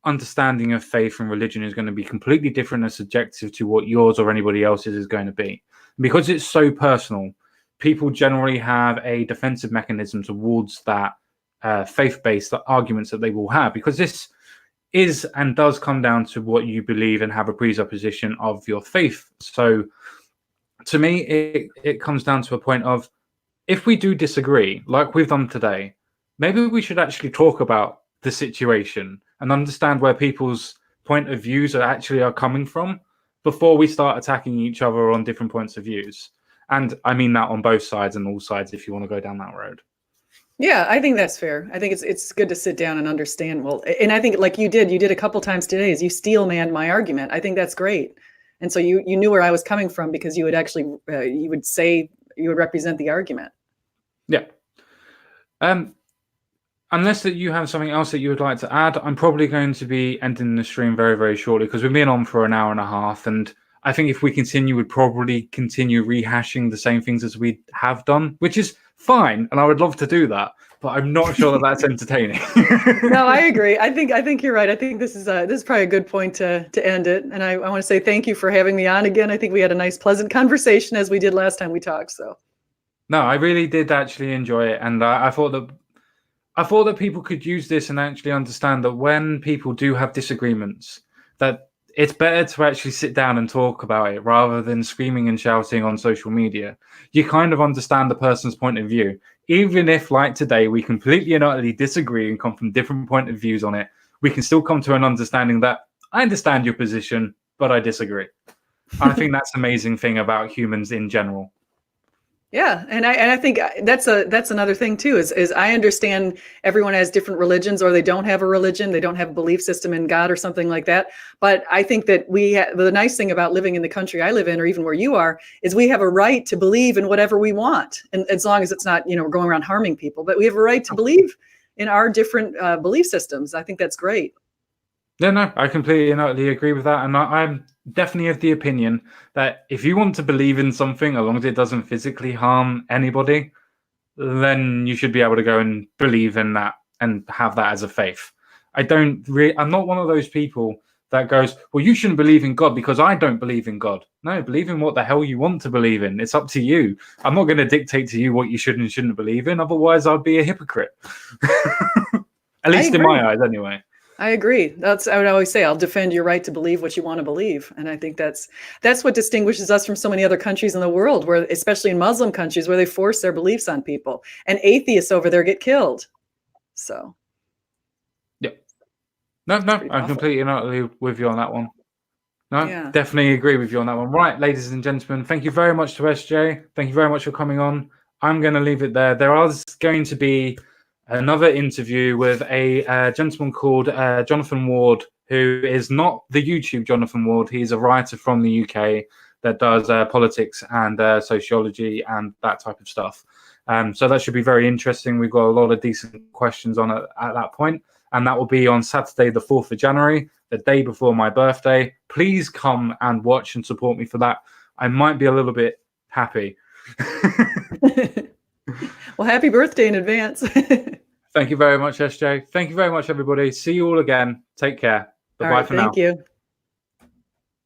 understanding of faith and religion is going to be completely different and subjective to what yours or anybody else's is going to be. Because it's so personal, people generally have a defensive mechanism towards that faith-based arguments that they will have, because this is and does come down to what you believe and have a presupposition of your faith. So to me, it comes down to a point of, if we do disagree, like we've done today, maybe we should actually talk about the situation and understand where people's point of views are coming from before we start attacking each other on different points of views. And I mean that on both sides and all sides, if you want to go down that road. Yeah, I think that's fair. I think it's good to sit down and understand. Well, and I think like you did a couple times today, is you steel manned my argument. I think that's great. And so you knew where I was coming from because you would actually, you would represent the argument. Yeah. Unless that you have something else that you would like to add, I'm probably going to be ending the stream very, very shortly because we've been on for an hour and a half. And I think if we continue, we'd probably continue rehashing the same things as we have done, which is fine. And I would love to do that, but I'm not sure that that's entertaining. No, I agree. I think you're right. I think this is probably a good point to end it. And I want to say thank you for having me on again. I think we had a nice, pleasant conversation as we did last time we talked. So. No, I really did actually enjoy it. And I thought that people could use this and actually understand that when people do have disagreements, that it's better to actually sit down and talk about it rather than screaming and shouting on social media. You kind of understand the person's point of view. Even if, like today, we completely and utterly disagree and come from different point of views on it, we can still come to an understanding that I understand your position, but I disagree. I think that's the amazing thing about humans in general. Yeah, and I think that's another thing too. Is I understand everyone has different religions, or they don't have a religion, they don't have a belief system in God or something like that. But I think that the nice thing about living in the country I live in, or even where you are, is we have a right to believe in whatever we want, and as long as it's not we're going around harming people. But we have a right to believe in our different belief systems. I think that's great. Yeah, no, I completely and utterly agree with that, and I'm definitely of the opinion that if you want to believe in something, as long as it doesn't physically harm anybody, then you should be able to go and believe in that and have that as a faith. I'm not one of those people that goes, well, you shouldn't believe in God because I don't believe in God. No, believe in what the hell you want to believe in. It's up to you. I'm not going to dictate to you what you should and shouldn't believe in. Otherwise, I'd be a hypocrite. At least in my eyes, anyway. I agree. I would always say, I'll defend your right to believe what you want to believe. And I think that's what distinguishes us from so many other countries in the world, where, especially in Muslim countries, where they force their beliefs on people, and atheists over there get killed. So Yeah. No, it's pretty I'm awful. completely and utterly with you on that one. No, Yeah. definitely agree with you on that one. Right, ladies and gentlemen, thank you very much to SJ. Thank you very much for coming on. I'm going to leave it there. There is going to be another interview with a gentleman called Jonathan Ward, who is not the YouTube Jonathan Ward. He's a writer from the UK that does politics and sociology and that type of stuff. So that should be very interesting. We've got a lot of decent questions on it at that point, and that will be on Saturday, the 4th of January, the day before my birthday. Please come and watch and support me for that. I might be a little bit happy. Well, happy birthday in advance. Thank you very much, SJ. Thank you very much, everybody. See you all again. Take care. Bye-bye for now. Thank you.